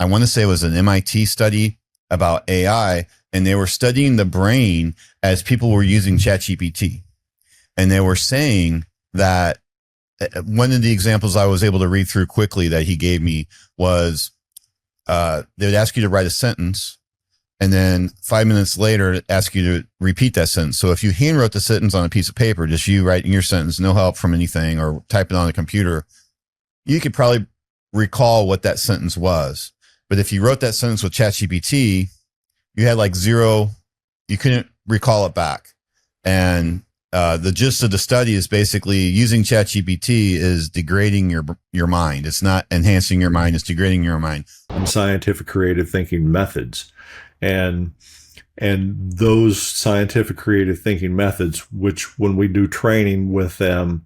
I want to say it was an MIT study about AI, and they were studying the brain as people were using ChatGPT. And they were saying that one of the examples I was able to read through quickly that he gave me was they would ask you to write a sentence, and then 5 minutes later ask you to repeat that sentence. So if you handwrote the sentence on a piece of paper, just you writing your sentence, no help from anything, or type it on a computer, you could probably recall what that sentence was. But if you wrote that sentence with ChatGPT, you had like zero, you couldn't recall it back. And the gist of the study is basically using ChatGPT is degrading your mind. It's not enhancing your mind, it's degrading your mind. Scientific creative thinking methods. And those scientific creative thinking methods, which when we do training with them,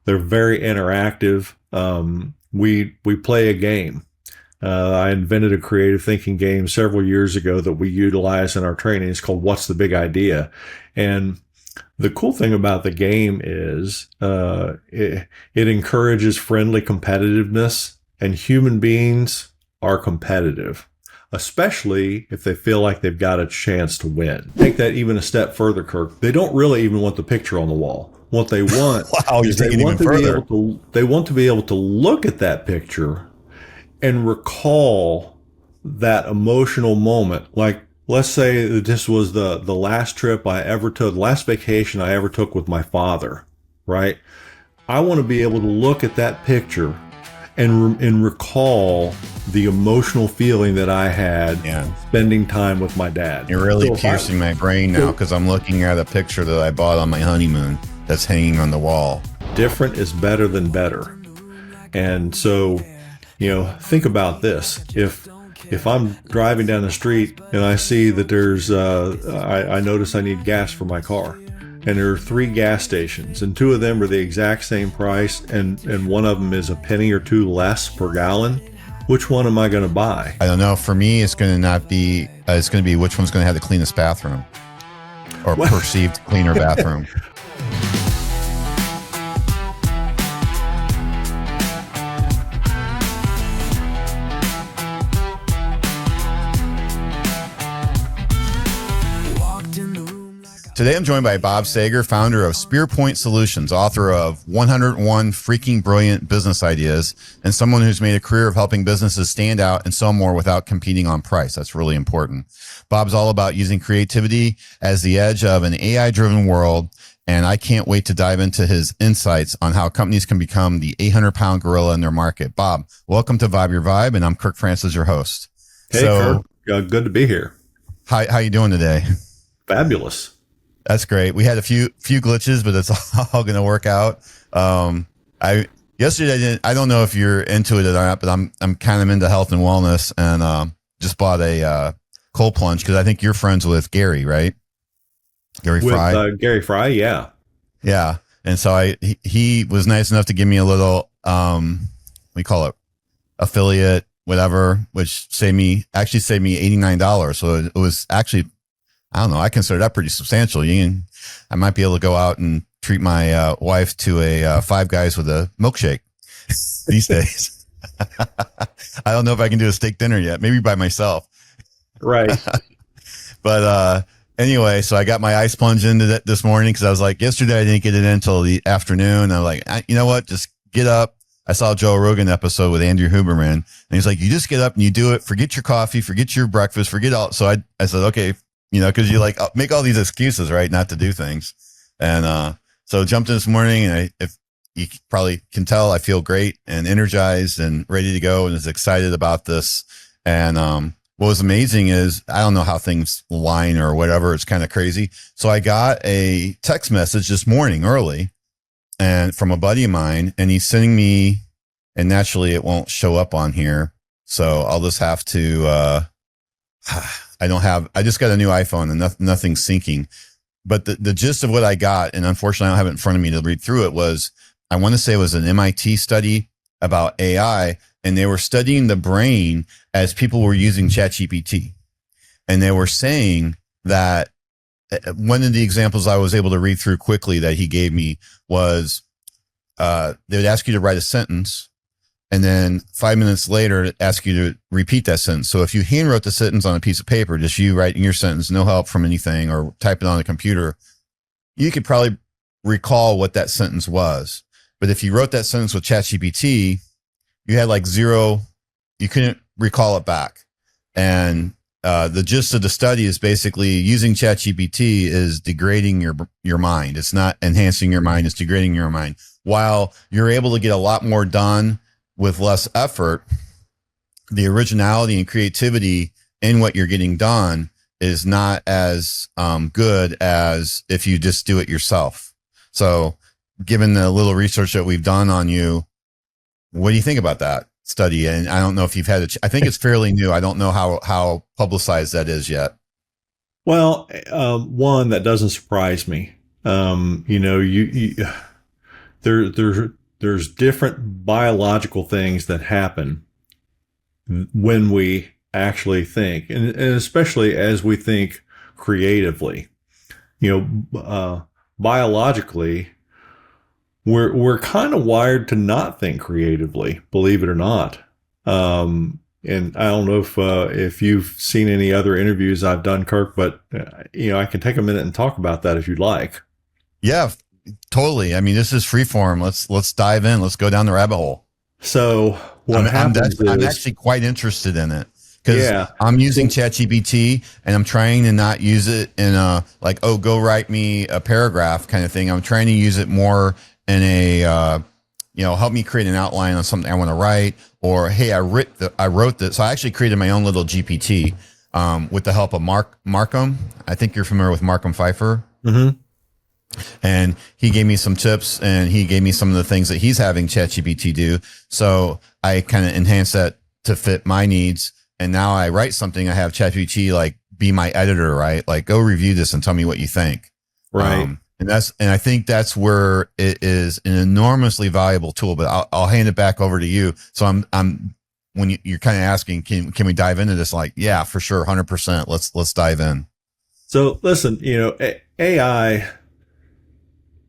they're very interactive. We play a game. I invented a creative thinking game several years ago that we utilize in our training. It's called What's the Big Idea? And the cool thing about the game is it encourages friendly competitiveness, and human beings are competitive, especially if they feel like they've got a chance to win. Take that even a step further, Kirk. They don't really even want the picture on the wall. What they want is they want to be able to look at that picture and recall that emotional moment. Like, let's say that this was the last trip I ever took, last vacation I ever took with my father, right? I want to be able to look at that picture and recall the emotional feeling that I had spending time with my dad. You're really piercing my brain now, because I'm looking at a picture that I bought on my honeymoon that's hanging on the wall. Different is better than better. And so, think about this. If I'm driving down the street and I see that there's, I notice I need gas for my car, and there are 3 gas stations, and 2 of them are the exact same price, and one of them is a penny or 2 less per gallon, which one am I going to buy? I don't know. For me, it's going to not be, it's going to be which one's going to have the cleanest bathroom, or perceived cleaner bathroom. Today, I'm joined by Bob Sager, founder of Spearpoint Solutions, author of 101 Freaking Brilliant Business Ideas, and someone who's made a career of helping businesses stand out and sell more without competing on price. That's really important. Bob's all about using creativity as the edge of an AI-driven world, and I can't wait to dive into his insights on how companies can become the 800-pound gorilla in their market. Bob, welcome to Vibe Your Vibe, and I'm Kirk Francis, your host. Hey, Kirk. Good to be here. How you doing today? Fabulous. That's great. We had a few glitches, but it's all going to work out. Yesterday I don't know if you're into it or not, but I'm kind of into health and wellness, and just bought a cold plunge because I think you're friends with Gary, right? Gary Fry. Gary Fry, yeah. Yeah. And so he was nice enough to give me a little we call it affiliate, whatever, which saved me $89. So it was actually, I don't know, I consider that pretty substantial. I might be able to go out and treat my wife to a Five Guys with a milkshake these days. I don't know if I can do a steak dinner yet, maybe by myself. Right. But anyway, so I got my ice plunge into that this morning because I was like, yesterday I didn't get it in until the afternoon. I was like, you know what, just get up. I saw a Joe Rogan episode with Andrew Huberman, and he's like, you just get up and you do it. Forget your coffee, forget your breakfast, forget all. So I said, okay. Because you like make all these excuses, right, not to do things. And so jumped in this morning, and if you probably can tell, I feel great and energized and ready to go, and is excited about this. And what was amazing is I don't know how things align or whatever. It's kind of crazy. So I got a text message this morning early, and from a buddy of mine, and he's sending me, and naturally it won't show up on here, so I'll just have to. I just got a new iPhone and nothing's syncing, but the gist of what I got, and unfortunately I don't have it in front of me to read through it, was, I want to say it was an MIT study about AI, and they were studying the brain as people were using ChatGPT. And they were saying that one of the examples I was able to read through quickly that he gave me was, they would ask you to write a sentence, And then 5 minutes later, it asks you to repeat that sentence. So if you handwrote the sentence on a piece of paper, just you writing your sentence, no help from anything, or type it on a computer, you could probably recall what that sentence was. But if you wrote that sentence with ChatGPT, you had like zero, you couldn't recall it back. And the gist of the study is basically using ChatGPT is degrading your mind. It's not enhancing your mind, it's degrading your mind. While you're able to get a lot more done with less effort, the originality and creativity in what you're getting done is not as good as if you just do it yourself. So given the little research that we've done on you, what do you think about that study? And I don't know if you've had I think it's fairly new. I don't know how publicized that is yet. Well, one, that doesn't surprise me. There's different biological things that happen when we actually think, and especially as we think creatively. Biologically, we're kind of wired to not think creatively, believe it or not. And I don't know if you've seen any other interviews I've done, Kirk, but I can take a minute and talk about that if you'd like. Yeah, totally. I mean, this is freeform. Let's dive in. Let's go down the rabbit hole. So what happens I'm actually quite interested in it, because I'm using ChatGPT and I'm trying to not use it in a like, oh, go write me a paragraph kind of thing. I'm trying to use it more in a help me create an outline on something I want to write, or hey, I wrote this. So I actually created my own little GPT with the help of Markham. I think you're familiar with Markham Pfeiffer. Mm-hmm. And he gave me some tips, and he gave me some of the things that he's having ChatGPT do. So I kind of enhanced that to fit my needs. And now I write something, I have ChatGPT like be my editor, right? Like, go review this and tell me what you think. Right. And I think that's where it is an enormously valuable tool, but I'll hand it back over to you. So I'm when you're kind of asking, can we dive into this? Like, yeah, for sure. 100%. Let's dive in. So listen, AI,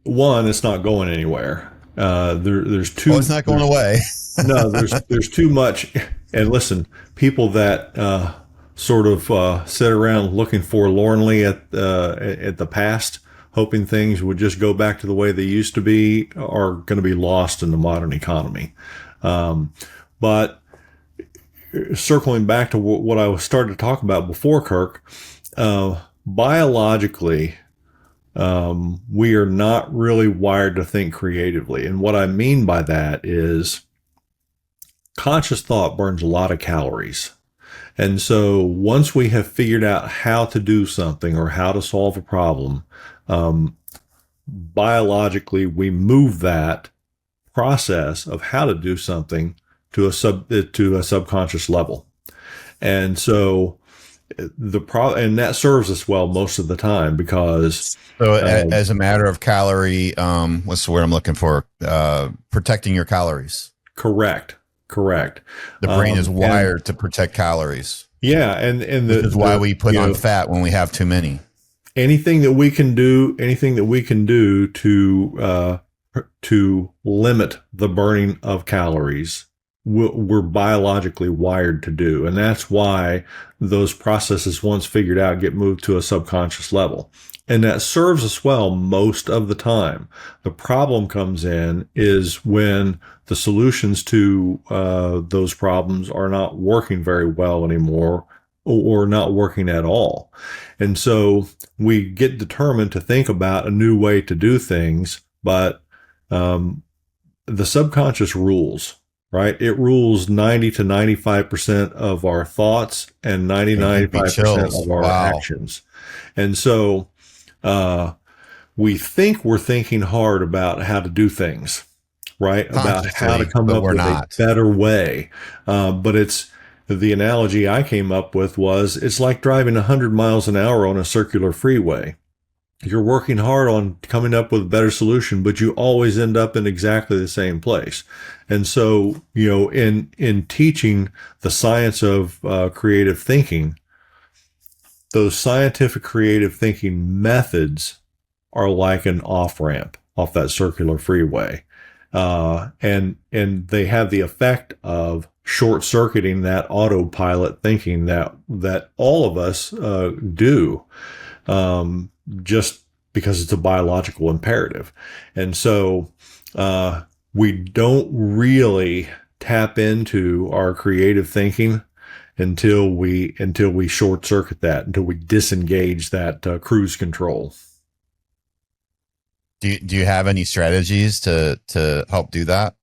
one, it's not going anywhere. There's too. Oh, it's not going away. No, there's too much. And listen, people that sort of sit around looking forlornly at the past, hoping things would just go back to the way they used to be, are going to be lost in the modern economy. But circling back to what I was starting to talk about before, Kirk, biologically, we are not really wired to think creatively. And what I mean by that is conscious thought burns a lot of calories. And so once we have figured out how to do something or how to solve a problem, biologically, we move that process of how to do something to a subconscious level. And so and that serves us well most of the time, because as a matter of calorie, what's the word I'm looking for? Protecting your calories. Correct. The brain is wired to protect calories. Yeah, and this is why we put on fat when we have too many. Anything that we can do to limit the burning of calories, we're biologically wired to do. And that's why those processes, once figured out, get moved to a subconscious level. And that serves us well most of the time. The problem comes in is when the solutions to those problems are not working very well anymore, or not working at all. And so we get determined to think about a new way to do things, but the subconscious rules. Right? It rules 90 to 95% of our thoughts and 95% of our actions. And so we think we're thinking hard about how to do things, right? About how to come up with a better way. But it's the analogy I came up with was it's like driving 100 miles an hour on a circular freeway. You're working hard on coming up with a better solution, but you always end up in exactly the same place. And so, in teaching the science of creative thinking, those scientific creative thinking methods are like an off-ramp off that circular freeway. and they have the effect of short circuiting that autopilot thinking that all of us do, just because it's a biological imperative. And so we don't really tap into our creative thinking until we short circuit that, until we disengage that cruise control. Do you have any strategies to help do that?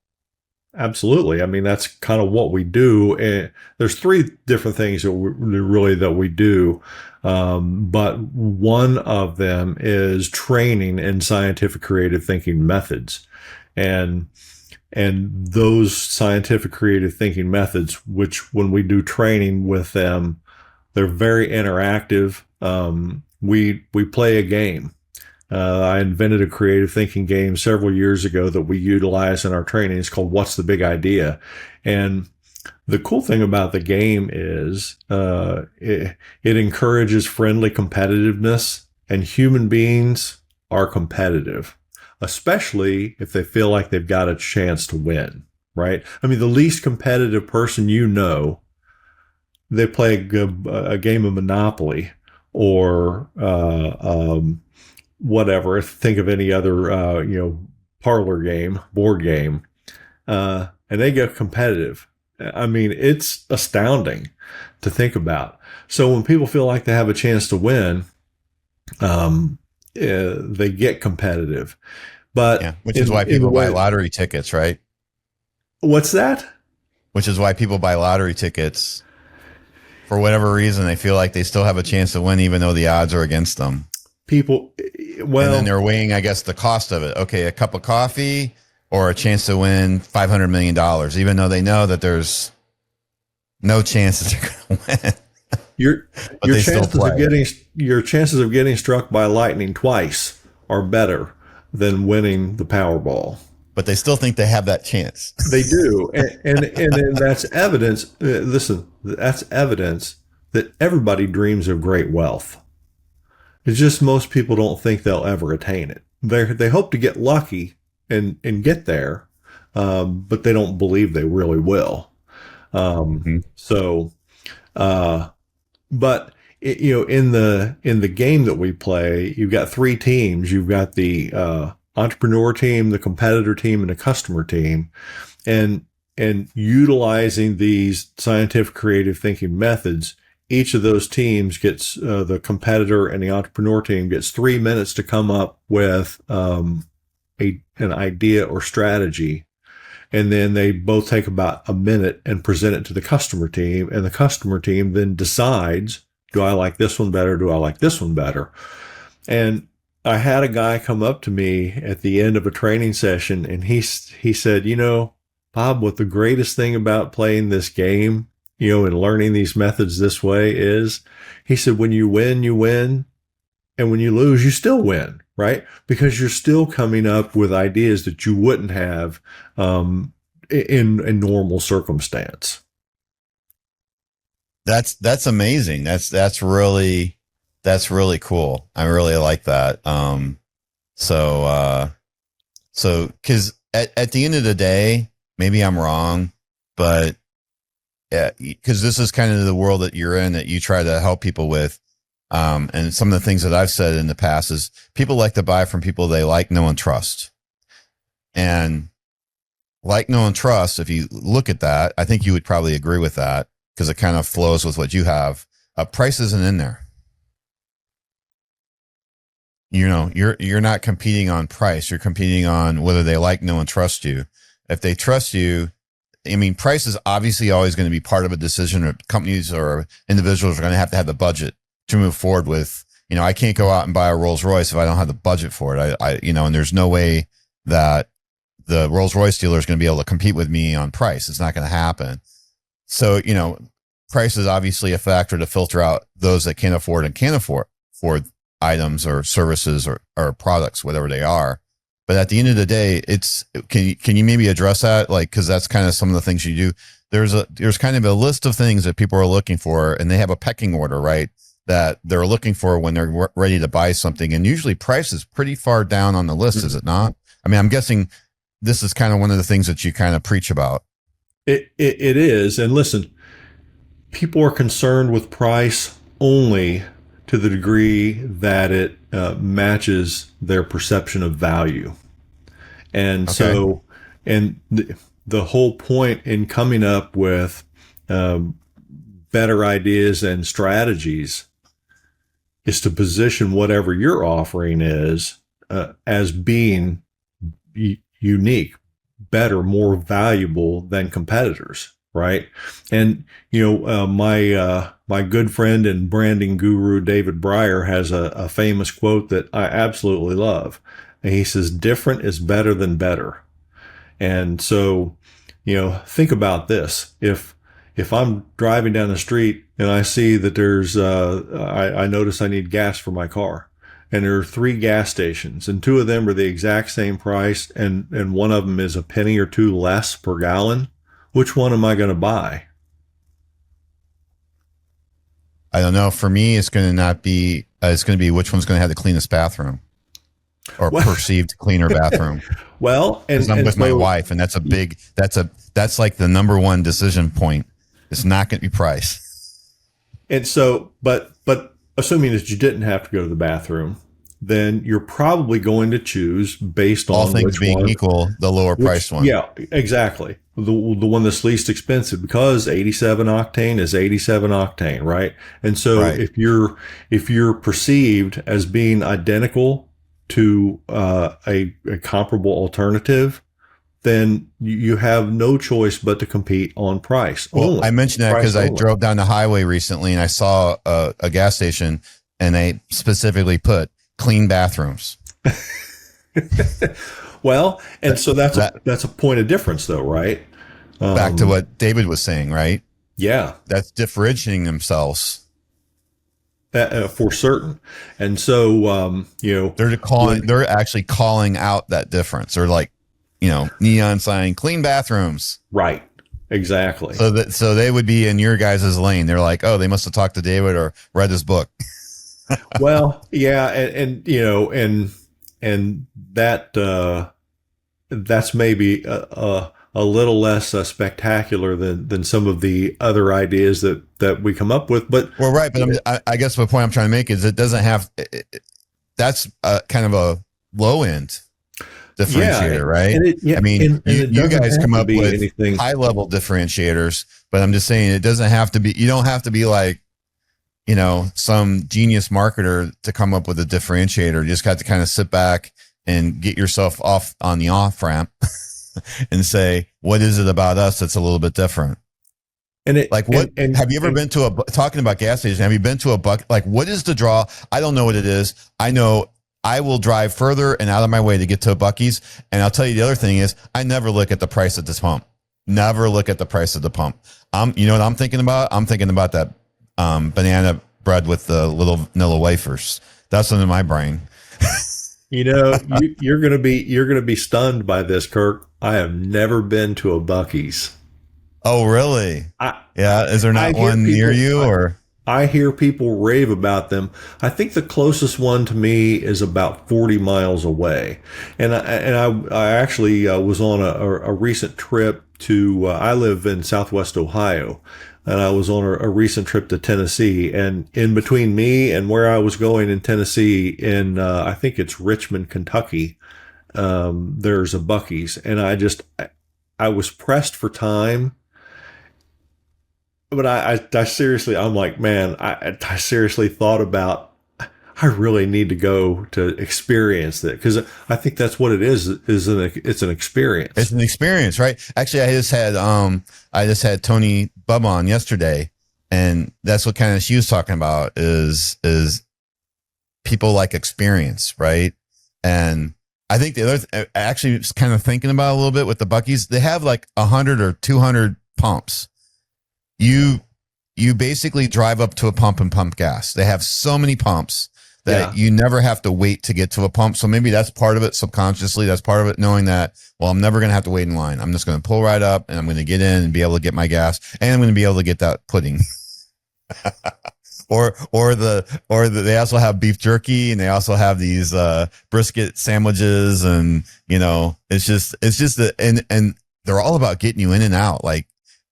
Absolutely. I mean, that's kind of what we do. And there's three different things that we do. But one of them is training in scientific creative thinking methods. And those scientific creative thinking methods, which when we do training with them, they're very interactive. We play a game. I invented a creative thinking game several years ago that we utilize in our training. It's called What's the Big Idea? And the cool thing about the game is it encourages friendly competitiveness, and human beings are competitive, especially if they feel like they've got a chance to win, right? I mean, the least competitive person they play a game of Monopoly or whatever. Think of any other, parlor game, board game, and they get competitive. I mean, it's astounding to think about. So when people feel like they have a chance to win, they get competitive. But yeah, which is why people buy lottery tickets, right? What's that? Which is why people buy lottery tickets. For whatever reason, they feel like they still have a chance to win, even though the odds are against them. Well, and then they're weighing, I guess, the cost of it. Okay, a cup of coffee or a chance to win $500 million, even though they know that there's no chance that they're going to win. Your chances of getting struck by lightning twice are better than winning the Powerball. But they still think they have that chance. They do, and that's evidence. Listen, that's evidence that everybody dreams of great wealth. It's just most people don't think they'll ever attain it. They hope to get lucky and get there, but they don't believe they really will. But in the game that we play, you've got three teams. You've got the entrepreneur team, the competitor team, and the customer team, and utilizing these scientific creative thinking methods. Each of those teams gets, the competitor and the entrepreneur team gets 3 minutes to come up with an idea or strategy. And then they both take about a minute and present it to the customer team. And the customer team then decides, do I like this one better? Do I like this one better? And I had a guy come up to me at the end of a training session, and he said, Bob, what the greatest thing about playing this game, and learning these methods this way is, he said, when you win, you win. And when you lose, you still win, right? Because you're still coming up with ideas that you wouldn't have in a normal circumstance. That's amazing. That's really cool. I really like that. So cause at the end of the day, maybe I'm wrong, but yeah, because this is kind of the world that you're in, that you try to help people with. And some of the things that I've said in the past is people like to buy from people they like, know, and trust. And like, know, and trust, if you look at that, I think you would probably agree with that, because it kind of flows with what you have. Price isn't in there. You're not competing on price. You're competing on whether they like, know, and trust you. If they trust you, I mean, price is obviously always going to be part of a decision, or companies or individuals are going to have the budget to move forward with. I can't go out and buy a Rolls Royce if I don't have the budget for it. And there's no way that the Rolls Royce dealer is going to be able to compete with me on price. It's not going to happen. So, price is obviously a factor to filter out those that can't afford and can't afford items or services or products, whatever they are. But at the end of the day, can you maybe address that? Like, cause that's kind of some of the things you do. There's kind of a list of things that people are looking for, and they have a pecking order, right? That they're looking for when they're ready to buy something. And usually price is pretty far down on the list, is it not? I mean, I'm guessing this is kind of one of the things that you kind of preach about. It is. And listen, people are concerned with price only to the degree that it matches their perception of value. And so, and the whole point in coming up with better ideas and strategies is to position whatever your offering is as being unique, better, more valuable than competitors, right? And my good friend and branding guru David Breyer has a famous quote that I absolutely love, and he says, "Different is better than better." And so, think about this: if I'm driving down the street and I see that there's I notice I need gas for my car, and there are 3 gas stations, and 2 of them are the exact same price, and one of them is a penny or 2 less per gallon. Which one am I going to buy? I don't know. For me, it's going to not be. It's going to be which one's going to have the cleanest bathroom, or perceived cleaner bathroom. Well, and I'm with my wife, and that's a big. That's like the number one decision point. It's not going to be price. And so, but assuming that you didn't have to go to the bathroom, then you're probably going to choose based on all things being one, equal, the lower priced one. Yeah, exactly. The one that's least expensive, because 87 octane is 87 octane, right? And so if you're perceived as being identical to a comparable alternative, then you have no choice but to compete on price. Well, I mentioned that because I drove down the highway recently and I saw a gas station, and they specifically put clean bathrooms. Well, and so that's a point of difference, though, right? Back to what David was saying, right? Yeah, that's differentiating themselves for certain. And so, they're actually calling out that difference. They're like, neon sign, clean bathrooms. Right. Exactly. So they would be in your guys' lane. They're like, oh, they must have talked to David or read his book. Well, yeah. And that's maybe a little less spectacular than some of the other ideas that we come up with. But right. But I guess the point I'm trying to make is it doesn't have, that's kind of a low end differentiator, right? You guys come up with high level differentiators, but I'm just saying it doesn't have to be, you don't have to be like, some genius marketer to come up with a differentiator. You just got to kind of sit back and get yourself off on the off ramp and say, what is it about us that's a little bit different? And have you ever been to talking about gas station? Have you been to a what is the draw? I don't know what it is. I know I will drive further and out of my way to get to a Buc-ee's. And I'll tell you the other thing is I never look at the price at this pump. Never look at the price of the pump. You know what I'm thinking about? I'm thinking about that banana bread with the little vanilla wafers. That's in my brain. You're gonna be stunned by this, Kirk. I have never been to a Buc-ee's. Oh, really? Is there not one near you, or? I hear people rave about them. I think the closest one to me is about 40 miles away. And I actually was on a recent trip to, I live in Southwest Ohio, and I was on a recent trip to Tennessee. And in between me and where I was going in Tennessee, in I think it's Richmond, Kentucky, there's a Buc-ee's. And I was pressed for time. But I seriously, I'm like, man, I seriously thought about, I really need to go to experience that, because I think that's what it is. It's an experience. It's an experience, right? Actually, I just had Tony Bubb on yesterday, and that's what kind of she was talking about is people like experience, right? And I think the other actually was kind of thinking about a little bit with the Buc-ee's. They have like 100 or 200 pumps. You basically drive up to a pump and pump gas. They have so many pumps that you never have to wait to get to a pump. So maybe that's part of it subconsciously. That's part of it, knowing that, well, I'm never going to have to wait in line. I'm just going to pull right up and I'm going to get in and be able to get my gas, and I'm going to be able to get that pudding. they also have beef jerky, and they also have these brisket sandwiches, and and they're all about getting you in and out. Like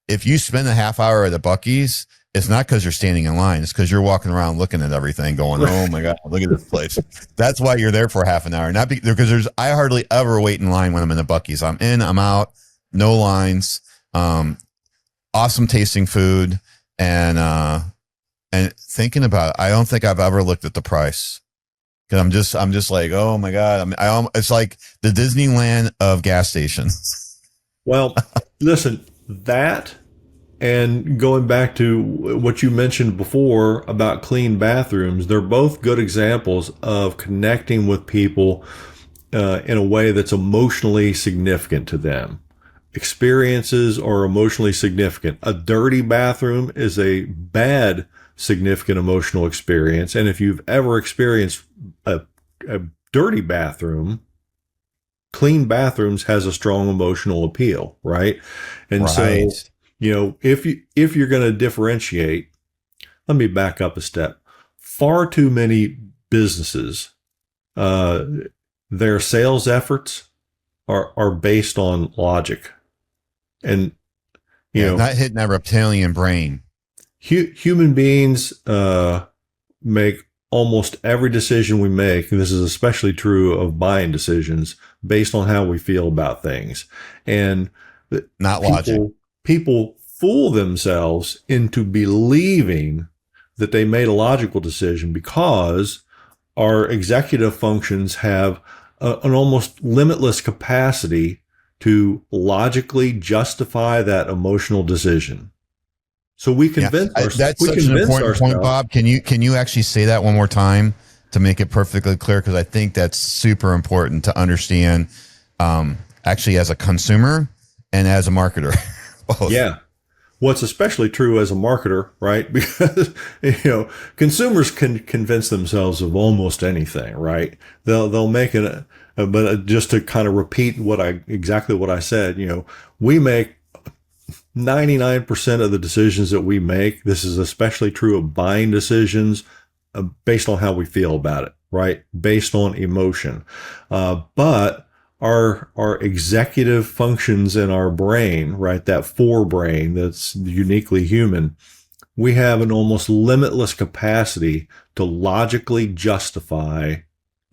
if you spend a half hour at a Buc-ee's, it's not because you're standing in line. It's because you're walking around looking at everything going, oh my God, look at this place. That's why you're there for half an hour. Not because I hardly ever wait in line when I'm in a Buc-ee's. I'm in, I'm out, no lines, awesome tasting food. And thinking about it, I don't think I've ever looked at the price. Cause I'm just like, oh my God. It's like the Disneyland of gas stations. Well, listen, that, and going back to what you mentioned before about clean bathrooms, they're both good examples of connecting with people in a way that's emotionally significant to them. Experiences are emotionally significant. A dirty bathroom is a bad, significant emotional experience. And if you've ever experienced a dirty bathroom, clean bathrooms has a strong emotional appeal, right? And Right. so, if you're going to differentiate, let me back up a step. Far too many businesses, their sales efforts are based on logic, and Not hitting that reptilian brain. human beings make almost every decision we make, and this is especially true of buying decisions, based on how we feel about things. And Not logic. People fool themselves into believing that they made a logical decision because our executive functions have an almost limitless capacity to logically justify that emotional decision. So we convince ourselves. That's such an important point, Bob. Can you actually say that one more time to make it perfectly clear? Because I think that's super important to understand, actually as a consumer and as a marketer. Both. Yeah. What's especially true as a marketer, right? Because consumers can convince themselves of almost anything, right? They'll make it, but just to kind of repeat exactly what I said, we make 99% of the decisions that we make. This is especially true of buying decisions based on how we feel about it, right? Based on emotion, but our executive functions in our brain, right? That forebrain that's uniquely human. We have an almost limitless capacity to logically justify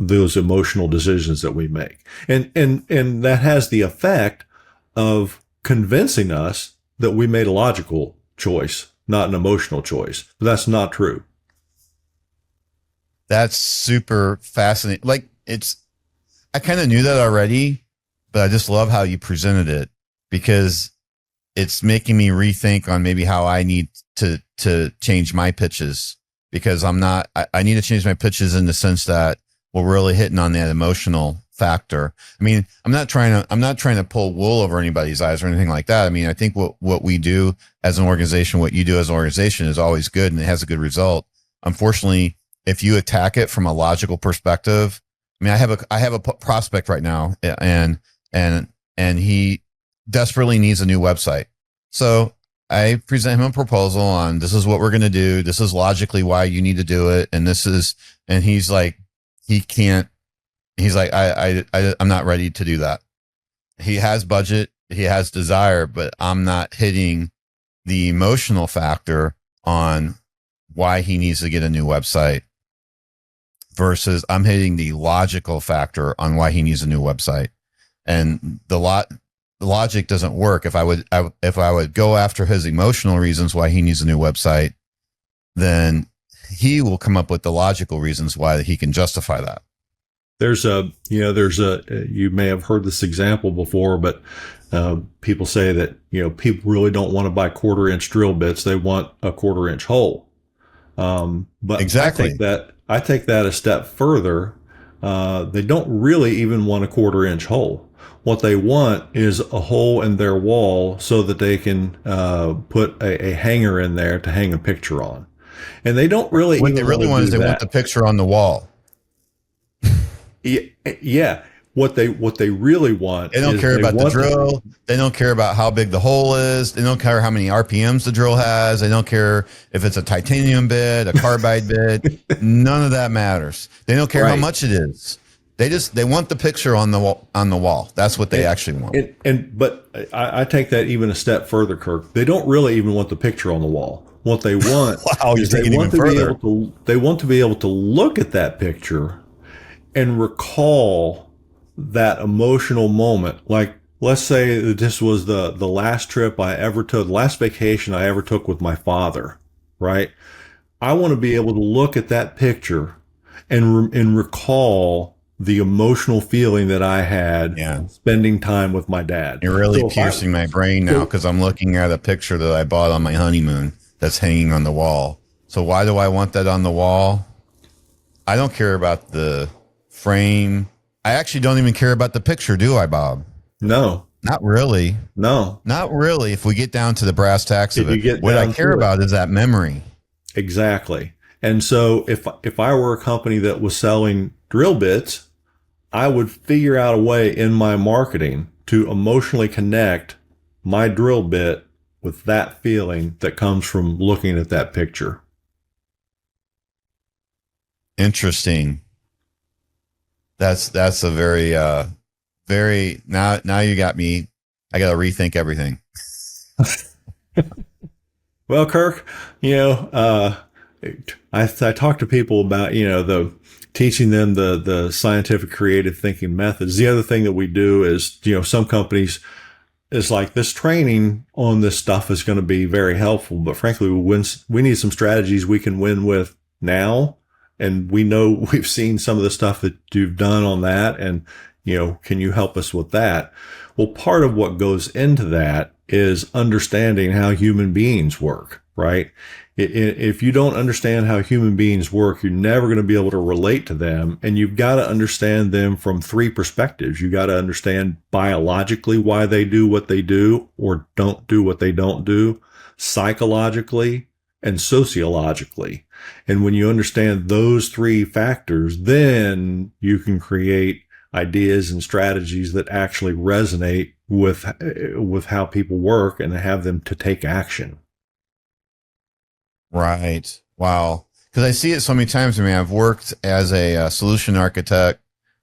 those emotional decisions that we make. And that has the effect of convincing us that we made a logical choice, not an emotional choice. But that's not true. That's super fascinating. I kind of knew that already, but I just love how you presented it because it's making me rethink on maybe how I need to change my pitches, because I need to change my pitches in the sense that we're really hitting on that emotional factor. I mean, I'm not trying to pull wool over anybody's eyes or anything like that. I mean, I think what we do as an organization, what you do as an organization is always good and it has a good result. Unfortunately, if you attack it from a logical perspective, I mean, I have a prospect right now, and he desperately needs a new website. So I present him a proposal on, this is what we're going to do. This is logically why you need to do it. And he's like, I'm not ready to do that. He has budget, he has desire, but I'm not hitting the emotional factor on why he needs to get a new website. Versus I'm hitting the logical factor on why he needs a new website. And the logic doesn't work. If I would go after his emotional reasons why he needs a new website, then he will come up with the logical reasons why he can justify that. You may have heard this example before, but people say that, people really don't want to buy 1/4-inch drill bits. They want a 1/4-inch hole. But exactly. I take that a step further. They don't really even want a 1/4-inch hole. What they want is a hole in their wall so that they can put a hanger in there to hang a picture on. And they don't really. What they really want is they want the picture on the wall. Yeah. what they really want They don't is care they about the want drill. They don't care about how big the hole is. They don't care how many RPMs the drill has. They don't care if it's a titanium bit, a carbide bit. None of that matters. They don't care how right. much it is. They want the picture on the wall. That's what they actually want. But I take that even a step further, Kirk. They don't really even want the picture on the wall. What they want Wow, you is take it even further. they want to be able to look at that picture and recall that emotional moment. Like, let's say that this was the last trip I ever took, the last vacation I ever took with my father, right? I want to be able to look at that picture and recall the emotional feeling that I had spending time with my dad. You're really piercing my brain now because I'm looking at a picture that I bought on my honeymoon that's hanging on the wall. So why do I want that on the wall? I don't care about the frame. I actually don't even care about the picture, do I, Bob? No. Not really. No. Not really. If we get down to the brass tacks of it, what I care about is that memory. Exactly. And so if I were a company that was selling drill bits, I would figure out a way in my marketing to emotionally connect my drill bit with that feeling that comes from looking at that picture. Interesting. That's a very now you got me. I got to rethink everything. Well, Kirk, I talk to people about, the teaching them the scientific creative thinking methods. The other thing that we do is, some companies, it's like this training on this stuff is going to be very helpful, but frankly, we need some strategies we can win with now. And we know we've seen some of the stuff that you've done on that. And, can you help us with that? Well, part of what goes into that is understanding how human beings work, right? If you don't understand how human beings work, you're never going to be able to relate to them. And you've got to understand them from three perspectives. You got to understand biologically why they do what they do or don't do what they don't do, psychologically and sociologically. And when you understand those three factors, then you can create ideas and strategies that actually resonate with how people work and have them to take action. Right. Wow. Because I see it so many times. I mean, I've worked as a solution architect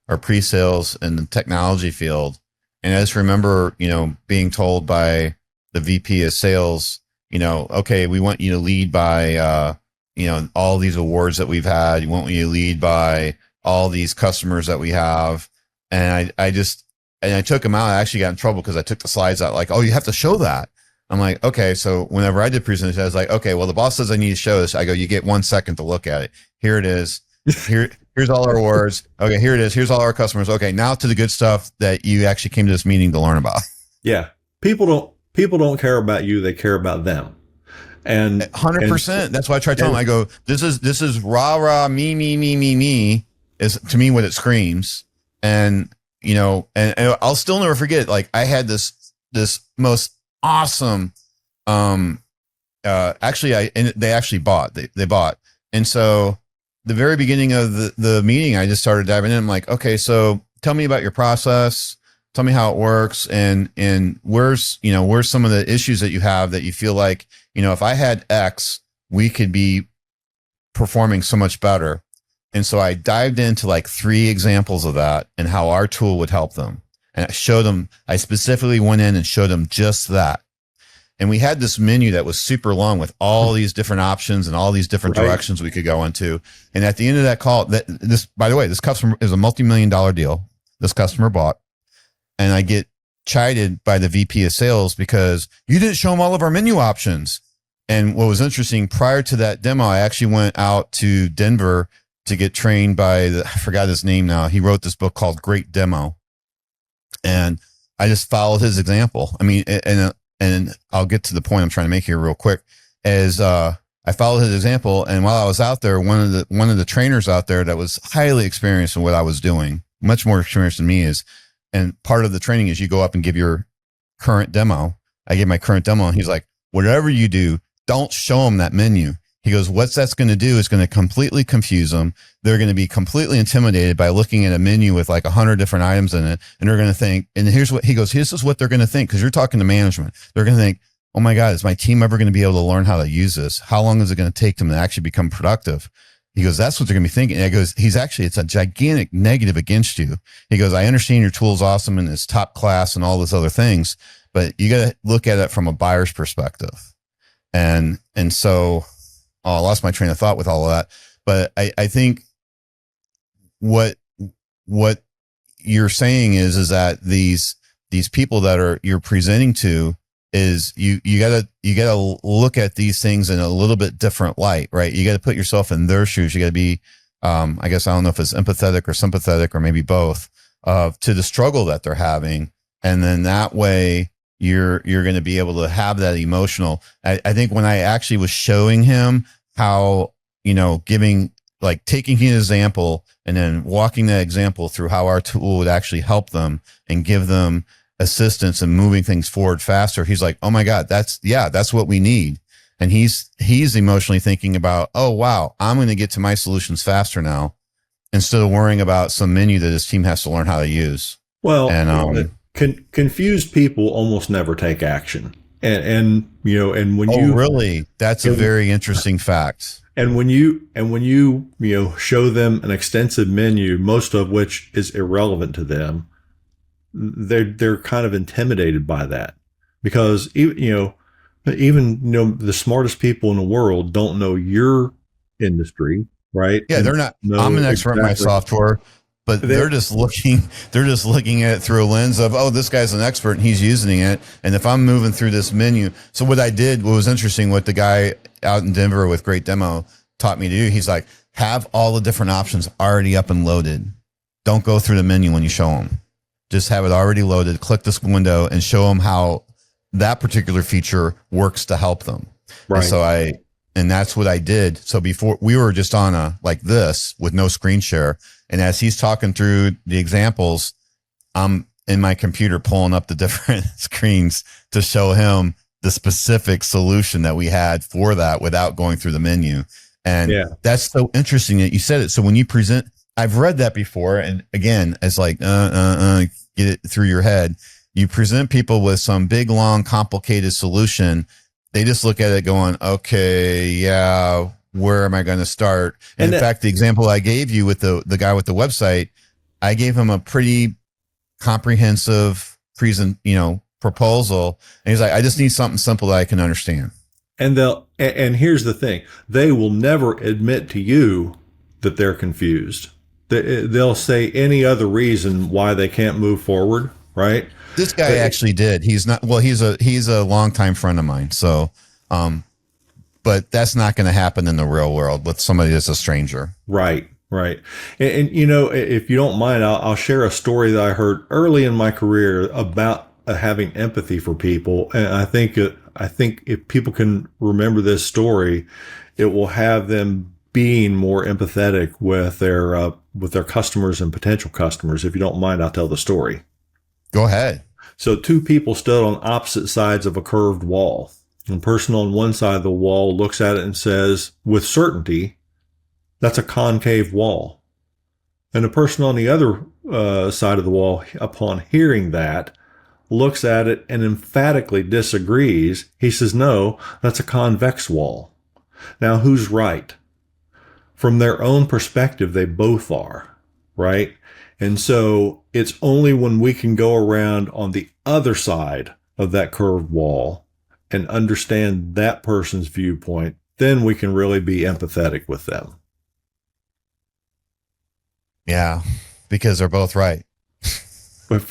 or pre-sales in the technology field. And I just remember, being told by the VP of sales, okay, we want you to lead by, all these awards that we've had. We want you to lead by all these customers that we have. And I took them out. I actually got in trouble because I took the slides out like, oh, you have to show that. I'm like, okay. So whenever I did presentation, I was like, okay, well, the boss says I need to show this. I go, you get 1 second to look at it. Here it is. Here's all our awards. Okay, here it is. Here's all our customers. Okay, now to the good stuff that you actually came to this meeting to learn about. Yeah. People don't care about you. They care about them. And 100%. That's why I try to tell them, I go, this is rah, me is to me what it screams. And, and I'll still never forget, like I had this most awesome, actually they actually bought, they bought. And so the very beginning of the meeting, I just started diving in. I'm like, okay, so tell me about your process. Tell me how it works. And where's some of the issues that you have that you feel like, if I had X, we could be performing so much better. And so I dived into like 3 examples of that and how our tool would help them. And I showed them, I specifically went in and showed them just that. And we had this menu that was super long with all these different options and all these different directions we could go into. And at the end of that call, by the way, this customer is a multi-million-dollar deal. This customer bought, and I get chided by the VP of sales because you didn't show them all of our menu options. And what was interesting, prior to that demo, I actually went out to Denver to get trained by I forgot his name now. He wrote this book called Great Demo. And I just followed his example. I mean, and I'll get to the point I'm trying to make here real quick, is I followed his example. And while I was out there, one of the trainers out there that was highly experienced in what I was doing, much more experienced than me is, and part of the training is you go up and give your current demo. I gave my current demo and he's like, whatever you do, don't show him that menu. He goes, what that's going to do is going to completely confuse them. They're going to be completely intimidated by looking at a menu with like 100 different items in it. And they're going to think, and here's what he goes, this is what they're going to think. Cause you're talking to management. They're going to think, oh my God, is my team ever going to be able to learn how to use this? How long is it going to take them to actually become productive? He goes, that's what they're going to be thinking. And he goes, it's a gigantic negative against you. He goes, I understand your tool's awesome and it's top class and all those other things, but you got to look at it from a buyer's perspective. And so, I lost my train of thought with all of that. But I think what you're saying is that these people that you're presenting to is you gotta look at these things in a little bit different light, right? You got to put yourself in their shoes. You got to be, I guess, I don't know if it's empathetic or sympathetic or maybe both, to the struggle that they're having. And then that way you're going to be able to have that emotional. I think when I actually was showing him how, taking his example and then walking that example through how our tool would actually help them and give them assistance and moving things forward faster. He's like, oh my God, that's what we need. And he's emotionally thinking about, oh wow, I'm going to get to my solutions faster now instead of worrying about some menu that his team has to learn how to use. Well, and confused people almost never take action. And when you really, that's a very interesting fact. And when you show them an extensive menu, most of which is irrelevant to them, they're kind of intimidated by that, because even the smartest people in the world don't know your industry, right? Yeah, they're not. I'm an expert in my software, but they're just looking at it through a lens of, oh, this guy's an expert and he's using it. And if I'm moving through this menu, so what was interesting, what the guy out in Denver with Great Demo taught me to do, he's like, have all the different options already up and loaded. Don't go through the menu when you show them. Just have it already loaded. Click this window and show them how that particular feature works to help them. Right. And that's what I did. So before, we were just on like this with no screen share. And as he's talking through the examples, I'm in my computer pulling up the different screens to show him the specific solution that we had for that without going through the menu. And that's so interesting that you said it. So when you present, I've read that before. And again, it's like, get it through your head. You present people with some big, long, complicated solution. They just look at it going, okay, yeah, where am I going to start? And in fact, the example I gave you with the guy with the website, I gave him a pretty comprehensive proposal. And he's like, I just need something simple that I can understand. And here's the thing. They will never admit to you that they're confused. They'll say any other reason why they can't move forward, right? This guy actually did. He's not, well, he's a longtime friend of mine. So, but that's not going to happen in the real world with somebody that's a stranger. Right. Right. And if you don't mind, I'll share a story that I heard early in my career about having empathy for people. And I think if people can remember this story, it will have them being more empathetic with their customers and potential customers. If you don't mind, I'll tell the story. Go ahead. So two people stood on opposite sides of a curved wall. The person on one side of the wall looks at it and says, with certainty, that's a concave wall. And the person on the other side of the wall, upon hearing that, looks at it and emphatically disagrees. He says, no, that's a convex wall. Now, who's right? From their own perspective, they both are, right? And so it's only when we can go around on the other side of that curved wall and understand that person's viewpoint, then we can really be empathetic with them. Yeah, because they're both right. But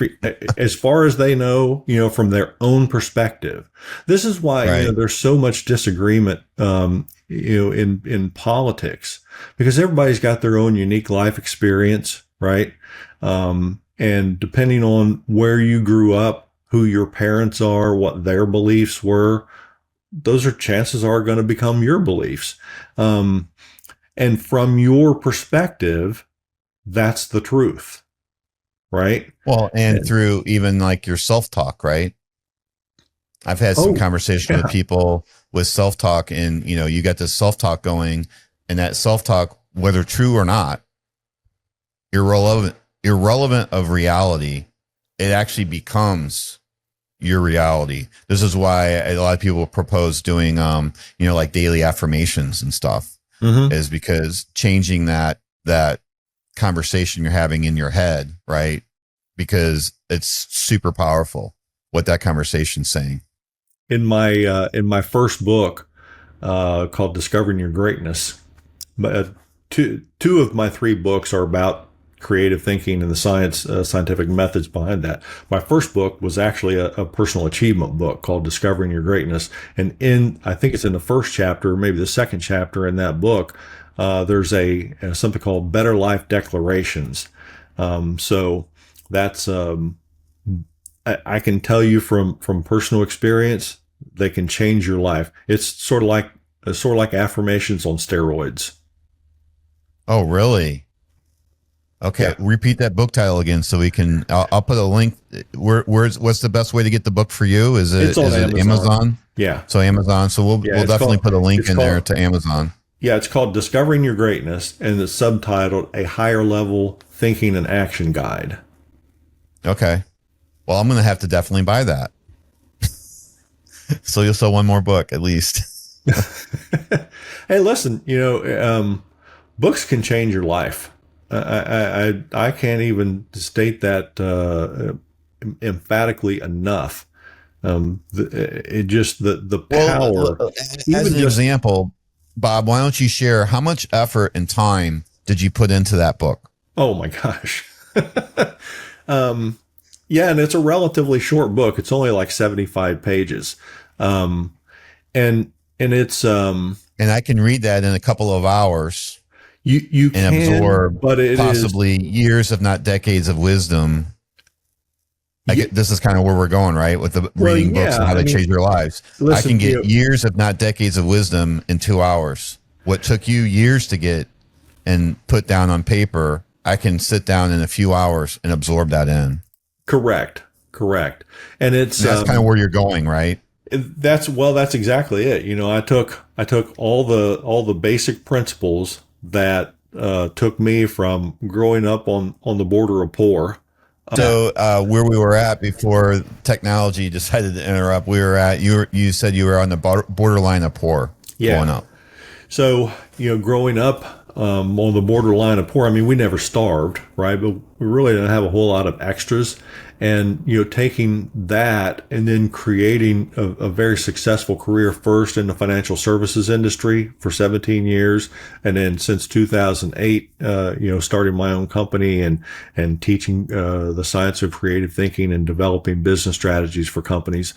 as far as they know, from their own perspective, this is why there's so much disagreement, in politics, because everybody's got their own unique life experience, right? And depending on where you grew up, who your parents are, what their beliefs were, those chances are going to become your beliefs. And from your perspective, that's the truth. Right. Well, and through even like your self-talk, right? I've had some conversation with people with self-talk, and you got this self-talk going, and that self-talk, whether true or not, irrelevant of reality, it actually becomes your reality. This is why a lot of people propose doing, like daily affirmations and stuff, is because changing that conversation you're having in your head, right? Because it's super powerful what that conversation's saying. In my first book, called Discovering Your Greatness, two of my three books are about creative thinking and the scientific methods behind that. My first book was actually a personal achievement book called Discovering Your Greatness. And I think it's in the first chapter, maybe the second chapter in that book, there's something called Better Life Declarations. So that's, I can tell you from personal experience, they can change your life. It's sort of like affirmations on steroids. Oh, really? Okay, yeah. Repeat that book title again, so we can. I'll put a link. What's the best way to get the book for you? Is it Amazon? Yeah. So Amazon. So we'll definitely put a link in there to Amazon. Yeah, it's called Discovering Your Greatness, and it's subtitled A Higher Level Thinking and Action Guide. Okay. Well, I'm going to have to definitely buy that. So you'll sell one more book at least. Hey, listen, books can change your life. I can't even state that emphatically enough. The power. Well, as an example, Bob, why don't you share how much effort and time did you put into that book? Oh my gosh. Yeah, and it's a relatively short book. It's only like 75 pages. And it's and I can read that in a couple of hours. You can absorb, but it possibly years, if not decades, of wisdom. This is kind of where we're going, right? With the reading books and how they change your lives. Listen, I can get years, if not decades, of wisdom in 2 hours. What took you years to get and put down on paper, I can sit down in a few hours and absorb that in. Correct. And that's kind of where you're going, right? That's exactly it. I took all the basic principles that took me from growing up on the border of poor. So where we were at before technology decided to interrupt, you said you were on the borderline of poor growing up. So, growing up on the borderline of poor, I mean, we never starved, right? But we really didn't have a whole lot of extras. And, taking that and then creating a very successful career, first in the financial services industry for 17 years. And then since 2008, starting my own company and teaching the science of creative thinking and developing business strategies for companies.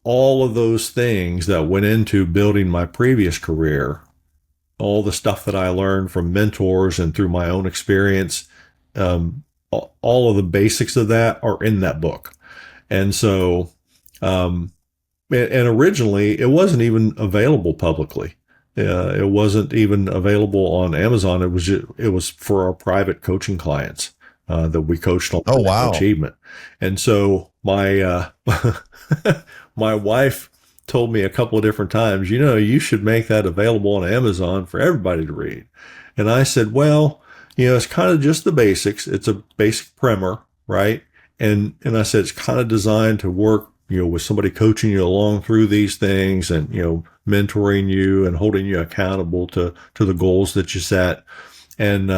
All of those things that went into building my previous career, all the stuff that I learned from mentors and through my own experience, all of the basics of that are in that book. And so, and originally it wasn't even available publicly. It wasn't even available on Amazon. It was for our private coaching clients, that we coached on achievement. And so my wife told me a couple of different times, you should make that available on Amazon for everybody to read. And I said, well, it's kind of just the basics. It's a basic primer, right? And I said, it's kind of designed to work, with somebody coaching you along through these things and, mentoring you and holding you accountable to the goals that you set. And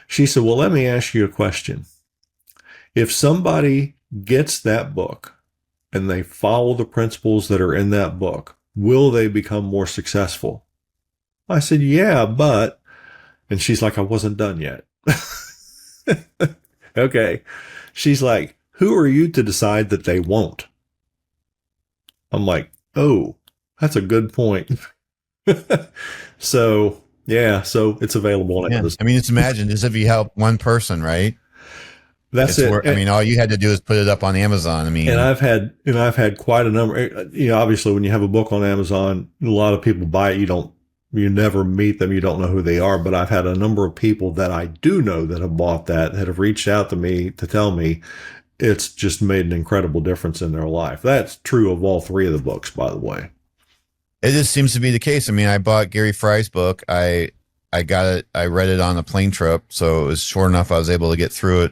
she said, well, let me ask you a question. If somebody gets that book and they follow the principles that are in that book, will they become more successful? I said, yeah, but, and she's like, I wasn't done yet. Okay. She's like, who are you to decide that they won't? I'm like, oh, that's a good point. So it's available on Amazon. I mean, just imagine as if you help one person, right? That's it. I mean, all you had to do is put it up on Amazon. I mean, and I've had quite a number. Obviously, when you have a book on Amazon, a lot of people buy it. You never meet them. You don't know who they are. But I've had a number of people that I do know that have bought that have reached out to me to tell me it's just made an incredible difference in their life. That's true of all three of the books, by the way. It just seems to be the case. I mean, I bought Gary Fry's book. I got it. I read it on a plane trip, so it was short enough. I was able to get through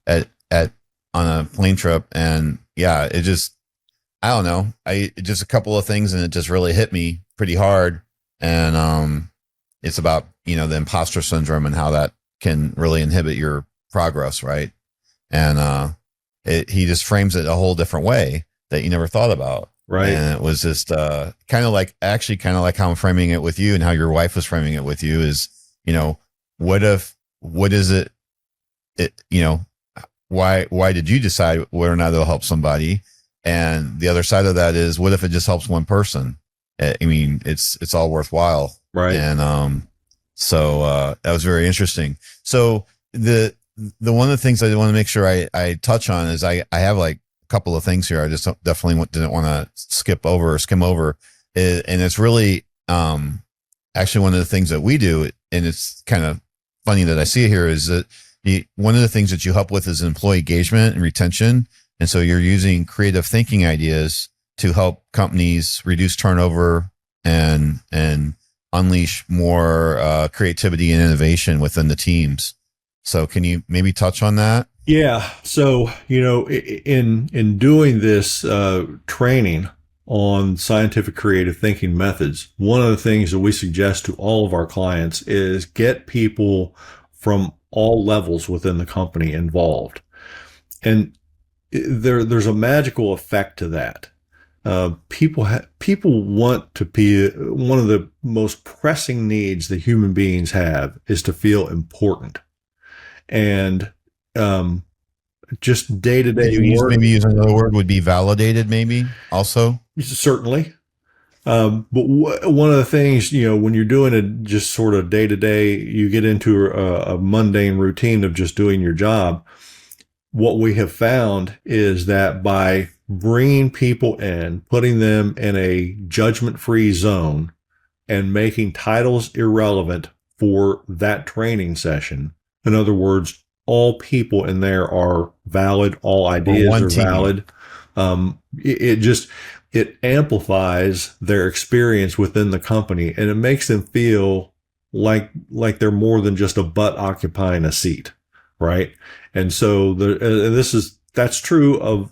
it at on a plane trip, and yeah, it just I don't know. Just a couple of things, and it just really hit me pretty hard. And it's about the imposter syndrome and how that can really inhibit your progress, right? And he just frames it a whole different way that you never thought about. Right. And it was just kind of like how I'm framing it with you and how your wife was framing it with you is, what is it, why did you decide whether or not it'll help somebody? And the other side of that is, what if it just helps one person? I mean, it's all worthwhile. Right. And so that was very interesting. So the one of the things I want to make sure I touch on is I have like a couple of things here. I just definitely didn't want to skip over or skim over. And it's really actually one of the things that we do. And it's kind of funny that I see it here is that one of the things that you help with is employee engagement and retention. And so you're using creative thinking ideas to help companies reduce turnover and unleash more creativity and innovation within the teams. So can you maybe touch on that? Yeah. So, in doing this training on scientific creative thinking methods, one of the things that we suggest to all of our clients is get people from all levels within the company involved. And there's a magical effect to that. People want to be, one of the most pressing needs that human beings have is to feel important. And just day to day. Maybe use another word would be validated. Maybe also certainly. But one of the things, when you're doing it just sort of day to day, you get into a mundane routine of just doing your job. What we have found is that by bringing people in, putting them in a judgment-free zone, and making titles irrelevant for that training session. In other words, all people in there are valid. All ideas are valid. It amplifies their experience within the company, and it makes them feel like they're more than just a butt occupying a seat, right? And so that's true of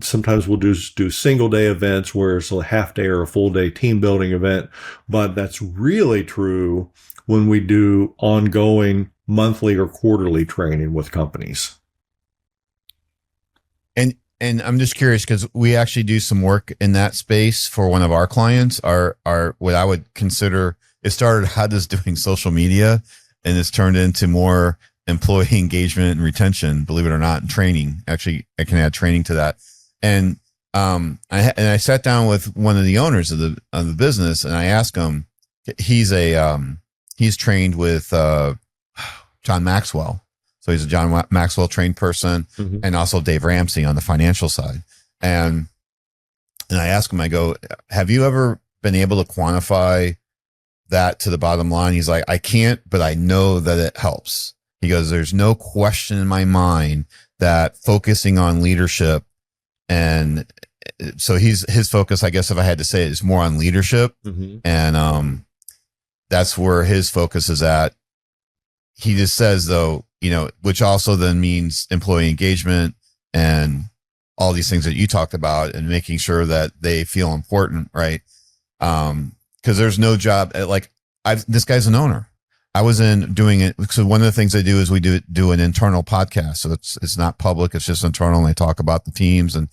sometimes we'll do single day events where it's a half day or a full day team building event, but that's really true when we do ongoing monthly or quarterly training with companies. And I'm just curious because we actually do some work in that space for one of our clients. Our what I would consider, it started out as doing social media, and it's turned into more employee engagement and retention, believe it or not, and training. Actually, I can add training to that. And I sat down with one of the owners of the business, and I asked him. He's trained with John Maxwell. So he's a John Maxwell trained person, mm-hmm. and also Dave Ramsey on the financial side. And I asked him, I go, have you ever been able to quantify that to the bottom line? He's like, I can't, but I know that it helps. He goes, there's no question in my mind that focusing on leadership, and so his focus, I guess if I had to say it, is more on leadership. Mm-hmm. And that's where his focus is at. He just says though, which also then means employee engagement and all these things that you talked about, and making sure that they feel important, right? Because there's no job this guy's an owner. I was in doing it. So one of the things I do is we do an internal podcast. So it's not public. It's just internal. And I talk about the teams and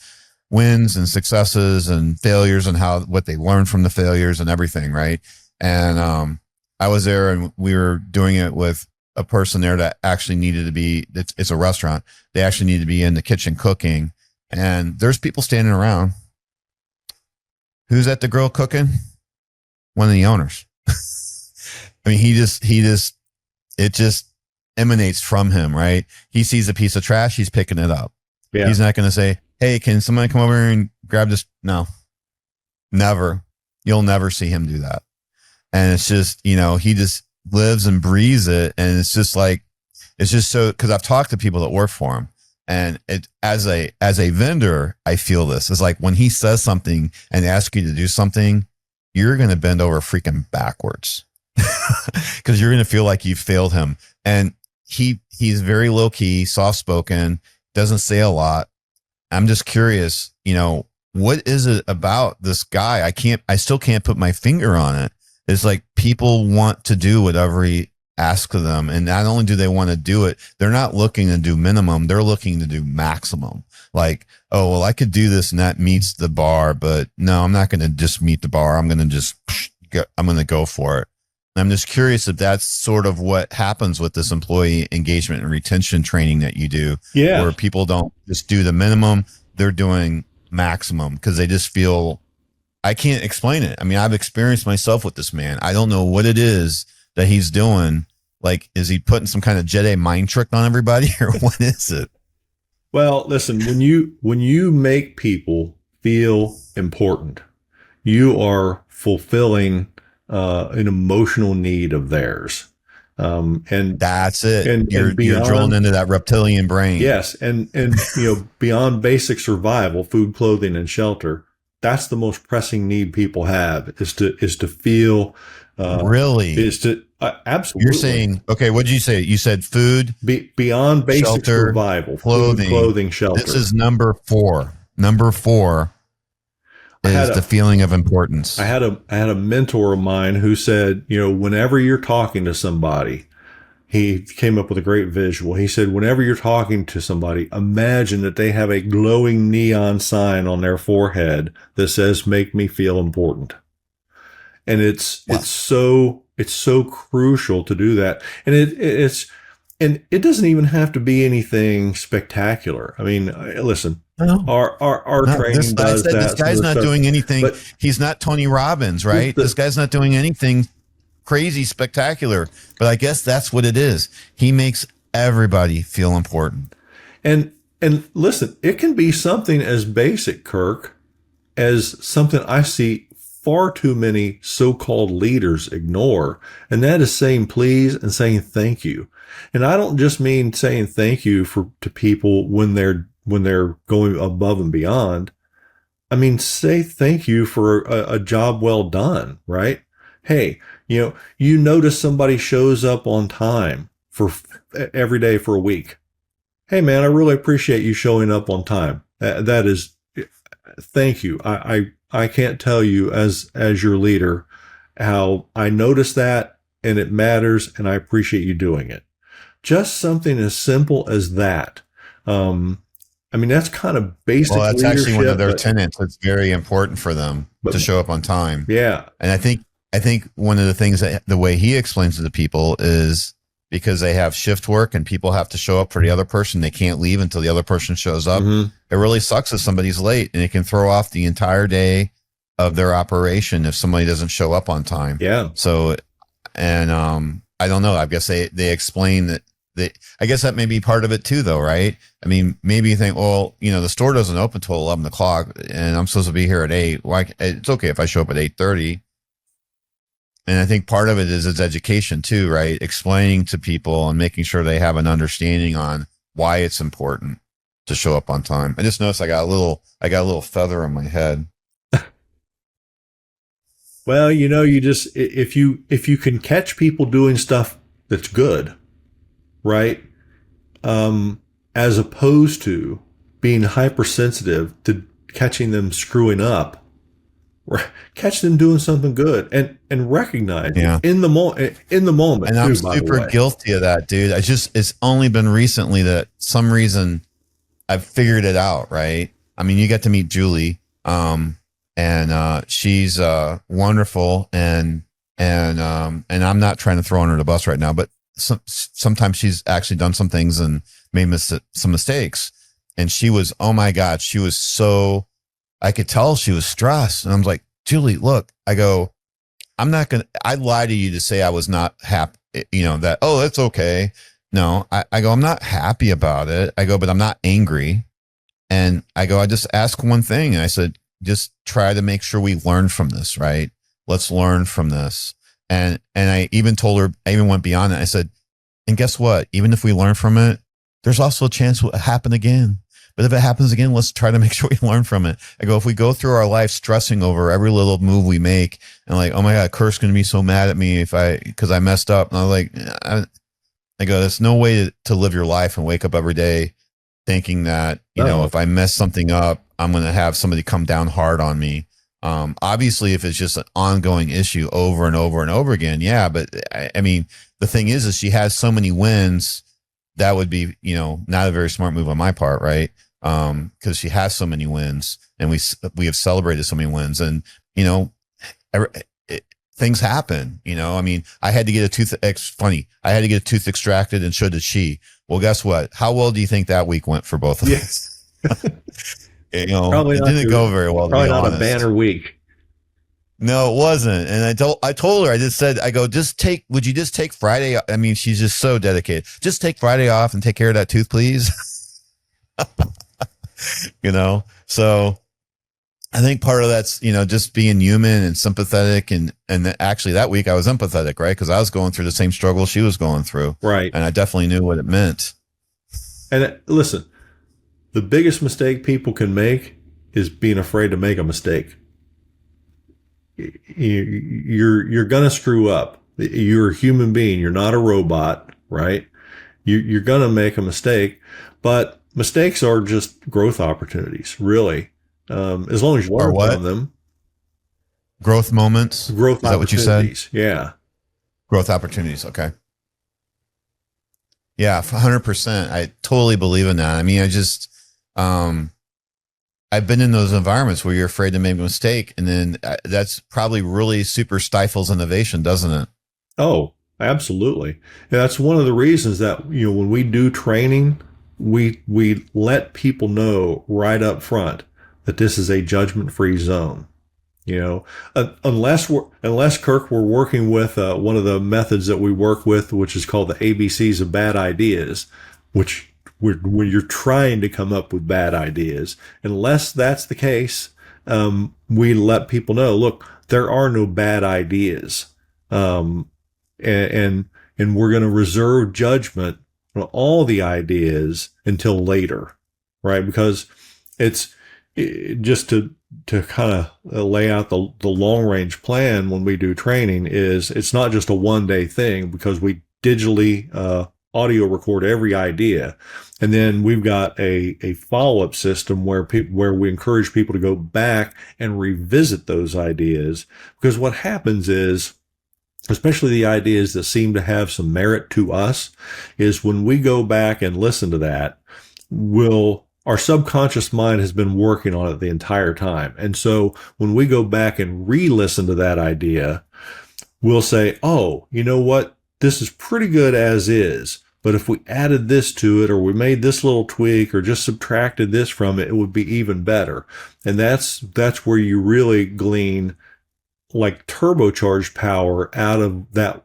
wins and successes and failures and what they learned from the failures and everything, right? And I was there, and we were doing it with a person there that actually needed to be, it's a restaurant. They actually need to be in the kitchen cooking, and there's people standing around. Who's at the grill cooking? One of the owners. I mean, it just emanates from him, right? He sees a piece of trash, he's picking it up. Yeah. He's not going to say, hey, can somebody come over and grab this? No, never. You'll never see him do that. And it's just, he just lives and breathes it. And it's just so, because I've talked to people that work for him, and as a vendor, I feel this. It's like when he says something and asks you to do something, you're going to bend over freaking backwards because you're going to feel like you failed him. And he's very low key, soft spoken, doesn't say a lot. I'm just curious, what is it about this guy? I still can't put my finger on it. It's like people want to do whatever he asks of them. And not only do they want to do it, they're not looking to do minimum. They're looking to do maximum. Like, oh, well, I could do this and that meets the bar, but no, I'm not going to just meet the bar. I'm going to go for it. And I'm just curious if that's sort of what happens with this employee engagement and retention training that you do, where people don't just do the minimum. They're doing maximum because they just feel, I can't explain it. I mean, I've experienced myself with this man. I don't know what it is that he's doing. Like, is he putting some kind of Jedi mind trick on everybody or what is it? Well, listen, when you make people feel important, you are fulfilling an emotional need of theirs. And that's it. And you're drilling into that reptilian brain. Yes. And beyond basic survival, food, clothing, and shelter, that's the most pressing need people have is to feel, absolutely. You're saying, okay, what did you say? You said food, beyond basic shelter, survival, clothing, food, clothing, shelter. This is number 4. Number 4 is the feeling of importance. I had a mentor of mine who said, whenever you're talking to somebody, he came up with a great visual. He said, whenever you're talking to somebody, imagine that they have a glowing neon sign on their forehead that says, "Make me feel important." And it's so crucial to do that. And it doesn't even have to be anything spectacular. I mean, listen, our training does that. This guy's not doing anything. He's not Tony Robbins, right? This guy's not doing anything crazy spectacular, but I guess that's what it is. He makes everybody feel important. And listen, it can be something as basic, Kirk, as something I see far too many so-called leaders ignore, and that is saying please and saying thank you. And I don't just mean saying thank you to people when they're going above and beyond. I mean, say thank you for a job well done, right? Hey, you notice somebody shows up on time for every day for a week. Hey man, I really appreciate you showing up on time. That is, thank you. I can't tell you as your leader how I notice that and it matters and I appreciate you doing it. Just something as simple as that. I mean, that's kind of basic leadership. Well, that's actually one of their tenets. It's very important for them to show up on time. Yeah. And I think one of the things that the way he explains it to people is because they have shift work and people have to show up for the other person. They can't leave until the other person shows up. Mm-hmm. It really sucks if somebody's late and it can throw off the entire day of their operation if somebody doesn't show up on time. Yeah. So, and I don't know. I guess they explain that. I guess that may be part of it too, though, right? I mean, maybe you think, well, the store doesn't open till 11 o'clock and I'm supposed to be here at 8. Why? It's okay if I show up at 8:30. And I think part of it is its education too, right? Explaining to people and making sure they have an understanding on why it's important to show up on time. I just noticed I got a little feather on my head. Well, you just, if you can catch people doing stuff that's good, right? As opposed to being hypersensitive to catching them screwing up, catch them doing something good and recognize in the moment. And I'm super guilty of that, dude. It's only been recently that some reason I've figured it out. Right. I mean, you get to meet Julie, and she's wonderful and I'm not trying to throw her under the bus right now, but sometimes she's actually done some things and made some mistakes. And she was, oh my God, she was so, I could tell she was stressed. And I was like, Julie, look, I go, I'd lie to you to say I was not happy, that, oh, that's okay. No, I go, I'm not happy about it. I go, but I'm not angry. And I go, I just ask one thing. And I said, just try to make sure we learn from this, right? Let's learn from this. And I even told her, I even went beyond it. I said, and guess what? Even if we learn from it, there's also a chance it will happen again. But if it happens again, let's try to make sure we learn from it. I go, if we go through our life stressing over every little move we make and like, oh my God, Kirk's going to be so mad at me because I messed up. And I was like, I go, there's no way to live your life and wake up every day thinking that, if I mess something up, I'm going to have somebody come down hard on me. Obviously, if it's just an ongoing issue over and over and over again, yeah. But I mean, the thing is she has so many wins. That would be, not a very smart move on my part, right? Because she has so many wins, and we have celebrated so many wins, and things happen. I mean, I had to get a tooth. Funny, I had to get a tooth extracted, and so did she. Well, guess what? How well do you think that week went for both of us? Probably it didn't go very well. Probably not honest. A banner week. No, it wasn't. And I told her, would you just take Friday? I mean, she's just so dedicated. Just take Friday off and take care of that tooth, please. So I think part of that's, just being human and sympathetic. And actually that week I was empathetic, right? Because I was going through the same struggle she was going through. Right. And I definitely knew what it meant. And listen, the biggest mistake people can make is being afraid to make a mistake. You're going to screw up. You're a human being. You're not a robot, right? You're going to make a mistake, but mistakes are just growth opportunities, really. As long as you learn from them. Growth moments? Growth Is that what you said? Yeah. Growth opportunities. Okay. Yeah, 100%. I totally believe in that. I mean, I've been in those environments where you're afraid to make a mistake, and then that's probably really super stifles innovation, doesn't it? Oh, absolutely. And that's one of the reasons that, when we do training, we let people know right up front that this is a judgment-free zone. Unless Kirk, we're working with one of the methods that we work with, which is called the ABCs of bad ideas, which when you're trying to come up with bad ideas. Unless that's the case, we let people know, look, there are no bad ideas. And we're going to reserve judgment on all the ideas until later, right? Because just to kind of lay out the long range plan when we do training it's not just a one-day thing, because we digitally audio record every idea. And then we've got a follow-up system where we encourage people to go back and revisit those ideas. Because what happens is, especially the ideas that seem to have some merit to us, is when we go back and listen to that, our subconscious mind has been working on it the entire time. And so when we go back and re-listen to that idea, we'll say, oh, you know what? This is pretty good as is. But if we added this to it, or we made this little tweak, or just subtracted this from it, it would be even better. And that's where you really glean like turbocharged power out of that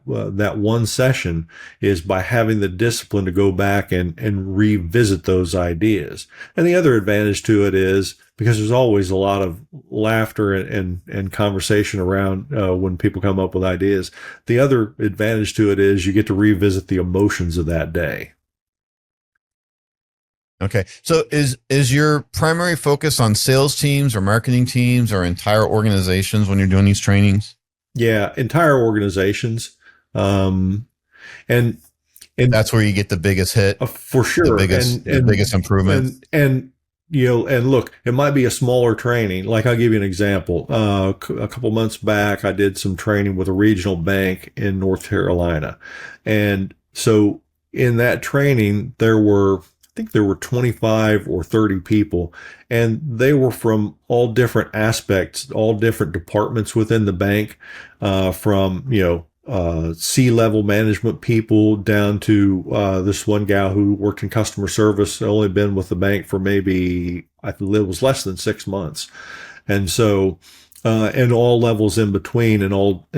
one session, is by having the discipline to go back and revisit those ideas. And the other advantage to it is, because there's always a lot of laughter and conversation around when people come up with ideas, the other advantage to it is you get to revisit the emotions of that day. Okay. So is your primary focus on sales teams or marketing teams or entire organizations when you're doing these trainings? Yeah, entire organizations. And that's where you get the biggest hit. For sure. The biggest improvement. And look, it might be a smaller training. Like, I'll give you an example. A couple months back, I did some training with a regional bank in North Carolina. And so in that training, there were 25 or 30 people, and they were from all different aspects, all different departments within the bank, from, C-level management people down to this one gal who worked in customer service, only been with the bank for maybe, I believe it was less than 6 months. And so, and all levels in between, and all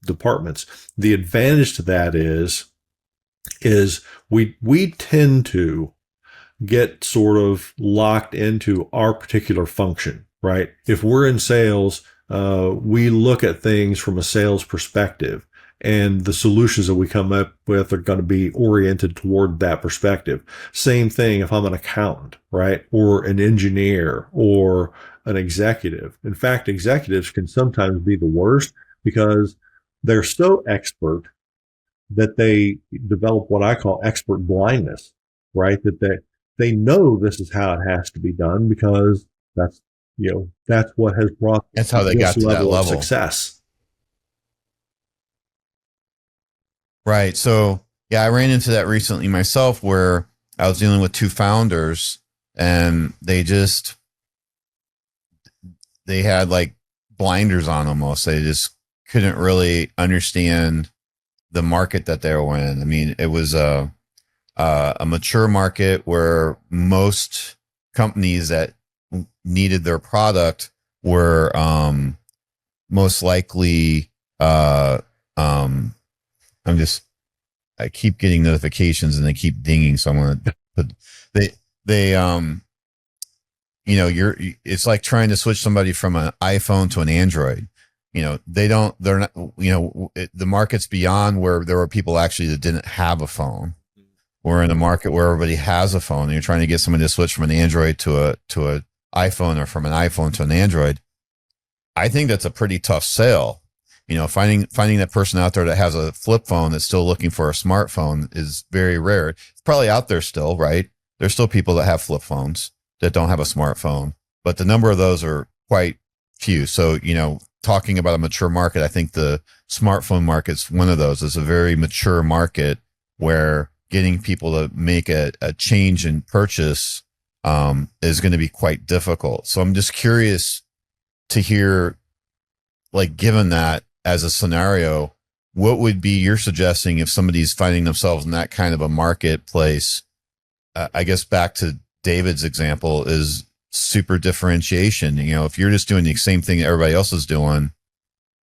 departments. The advantage to that is we tend to get sort of locked into our particular function, right? If we're in sales, we look at things from a sales perspective. And the solutions that we come up with are going to be oriented toward that perspective. Same thing if I'm an accountant, right? Or an engineer or an executive. In fact, executives can sometimes be the worst because they're so expert that they develop what I call expert blindness, right? That they know this is how it has to be done because that's, that's what has brought That's how they this got to that level of level. success. Right. So, yeah, I ran into that recently myself where I was dealing with two founders and they had like blinders on almost. They just couldn't really understand the market that they were in. I mean, it was a mature market where most companies that needed their product were most likely I keep getting notifications and they keep dinging, so I'm gonna put they it's like trying to switch somebody from an iPhone to an Android. They're not, the market's beyond where there were people actually that didn't have a phone. We're in a market where everybody has a phone and you're trying to get somebody to switch from an Android to a iPhone or from an iPhone to an Android. I think that's a pretty tough sale. Finding that person out there that has a flip phone that's still looking for a smartphone is very rare. It's probably out there still, right? There's still people that have flip phones that don't have a smartphone, but the number of those are quite few. So, talking about a mature market, I think the smartphone market's one of those. It's a very mature market where getting people to make a change in purchase is going to be quite difficult. So I'm just curious to hear, like, given that as a scenario, what would be your suggesting if somebody's finding themselves in that kind of a marketplace? I guess back to David's example is super differentiation. If you're just doing the same thing that everybody else is doing,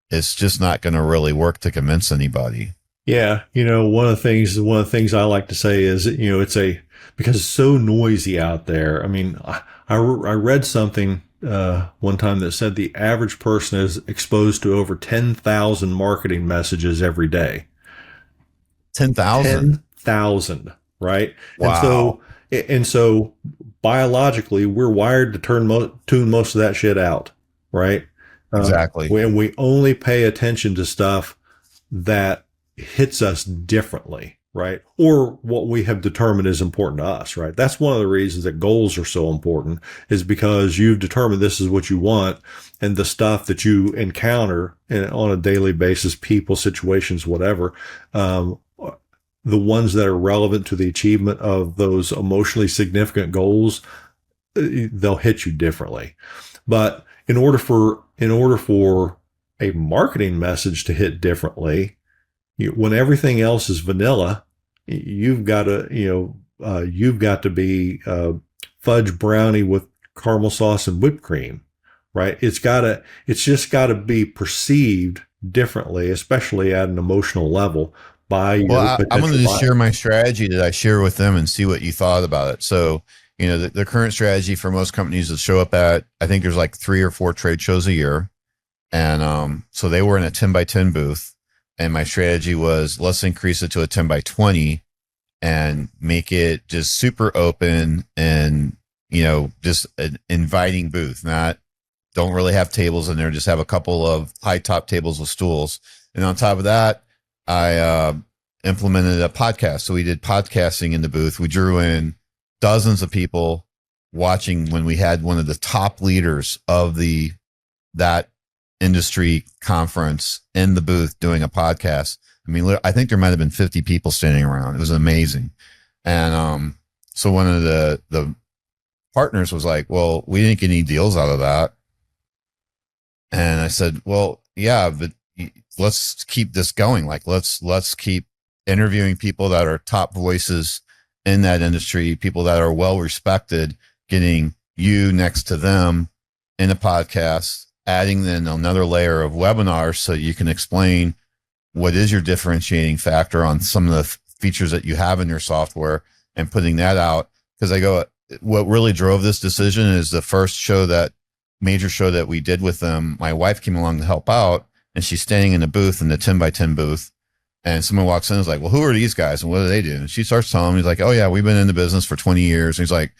it's just not going to really work to convince anybody. Yeah, one of the things I like to say is, because it's so noisy out there. I mean, I read something one time that said the average person is exposed to over 10,000 marketing messages every day. 10,000. 10,000, right? Wow. And so biologically, we're wired to tune most of that shit out, right? Exactly. We only pay attention to stuff that hits us differently, right? Or what we have determined is important to us, right? That's one of the reasons that goals are so important, is because you've determined this is what you want, and the stuff that you encounter on a daily basis, people, situations, whatever, the ones that are relevant to the achievement of those emotionally significant goals, they'll hit you differently. But in order for a marketing message to hit differently, when everything else is vanilla, you've got to be fudge brownie with caramel sauce and whipped cream, right? It's just got to be perceived differently, especially at an emotional level by your potential I'm going to just buyer. share my strategy that I share with them and see what you thought about it. So, the current strategy for most companies is show up at, I think there's like 3 or 4 trade shows a year. And so they were in a 10 by 10 booth. And my strategy was, let's increase it to a 10 by 20 and make it just super open and, just an inviting booth, don't really have tables in there, just have a couple of high top tables with stools. And on top of that, I implemented a podcast. So we did podcasting in the booth. We drew in dozens of people watching when we had one of the top leaders of that industry conference in the booth doing a podcast. I mean, I think there might have been 50 people standing around. It was amazing. And so one of the partners was like, well, we didn't get any deals out of that. And I said, well, yeah, but let's keep this going. Like, let's keep interviewing people that are top voices in that industry, people that are well respected, getting you next to them in a podcast, adding then another layer of webinars so you can explain what is your differentiating factor on some of the features that you have in your software and putting that out. Because what really drove this decision is the first major show that we did with them. My wife came along to help out, and she's standing in the booth, in the 10 by 10 booth, And someone walks in and is like, well, who are these guys and what do they do? And she starts telling him, he's like, oh yeah, we've been in the business for 20 years. And he's like,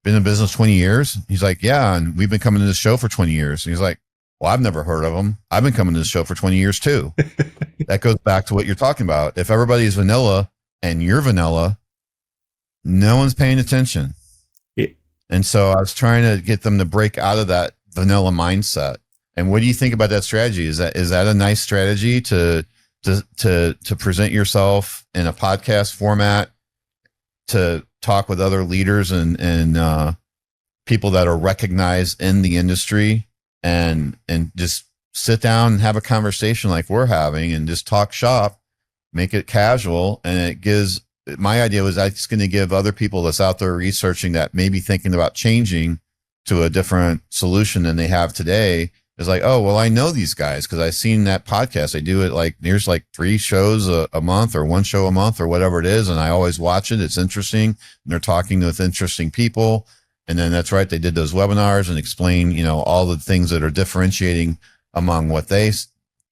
been in business 20 years? He's like, yeah. And we've been coming to this show for 20 years. And he's like, well, I've never heard of them. I've been coming to this show for 20 years too. That goes back to what you're talking about. If everybody's vanilla and you're vanilla, no one's paying attention. Yeah. And so I was trying to get them to break out of that vanilla mindset. And what do you think about that strategy? Is that a nice strategy to present yourself in a podcast format, to talk with other leaders and people that are recognized in the industry, and just sit down and have a conversation like we're having and just talk shop, make it casual. And it gives, my idea was that's going to give other people that's out there researching that maybe thinking about changing to a different solution than they have today. It's like, oh, well, I know these guys because I've seen that podcast. They do it like, there's like 3 shows a month or 1 show a month or whatever it is. And I always watch it. It's interesting. And they're talking with interesting people. And then that's right. They did those webinars and explain, all the things that are differentiating among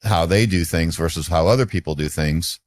how they do things versus how other people do things.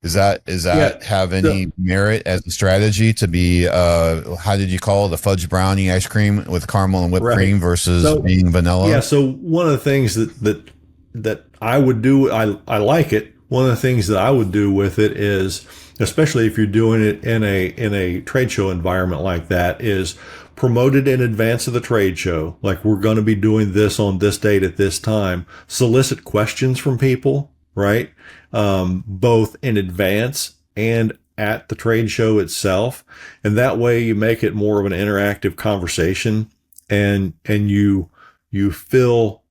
Does that have any merit as a strategy to be, how did you call it? The fudge brownie ice cream with caramel and whipped cream versus being vanilla? Yeah. So one of the things that I would do, I like it. One of the things that I would do with it is, especially if you're doing it in a trade show environment like that, is promote it in advance of the trade show. Like, we're going to be doing this on this date at this time. Solicit questions from people, right? Both in advance and at the trade show itself. And that way you make it more of an interactive conversation, and you fill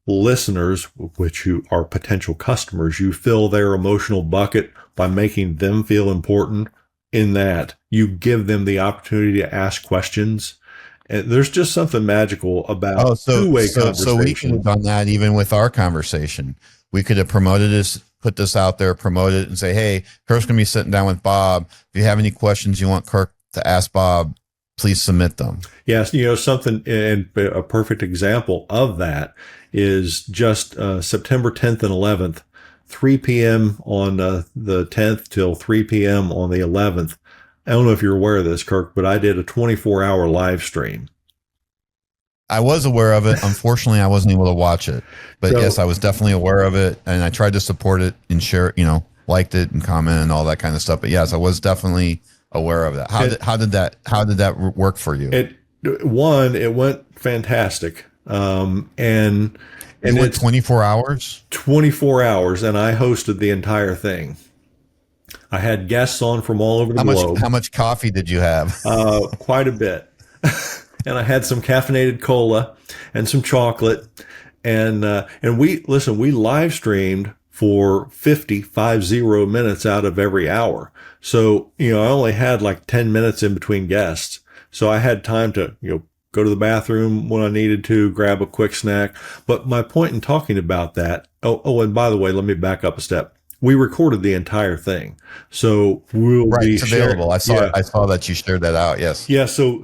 listeners, which are potential customers, you fill their emotional bucket by making them feel important, in that you give them the opportunity to ask questions. And there's just something magical about two-way conversation. So we could have done that even with our conversation. We could have promoted this, put this out there, promote it, and say, hey, Kirk's going to be sitting down with Bob. If you have any questions you want Kirk to ask Bob, please submit them. Yes, something, and a perfect example of that is just September 10th and 11th, 3 p.m. on the 10th till 3 p.m. on the 11th. I don't know if you're aware of this, Kirk, but I did a 24-hour live stream. I was aware of it. Unfortunately, I wasn't able to watch it. But yes, I was definitely aware of it, and I tried to support it and share, liked it and comment and all that kind of stuff. But yes, I was definitely aware of that. How did that work for you? It went fantastic. And it's 24 hours? 24 hours, and I hosted the entire thing. I had guests on from all over the globe. How much coffee did you have? Quite a bit. And I had some caffeinated cola and some chocolate. And we live streamed for 50 minutes out of every hour. So, I only had like 10 minutes in between guests. So I had time to, go to the bathroom when I needed to, grab a quick snack. But my point in talking about that, and by the way, let me back up a step. We recorded the entire thing, so we'll be available. I saw that you shared that out. Yes. Yeah. So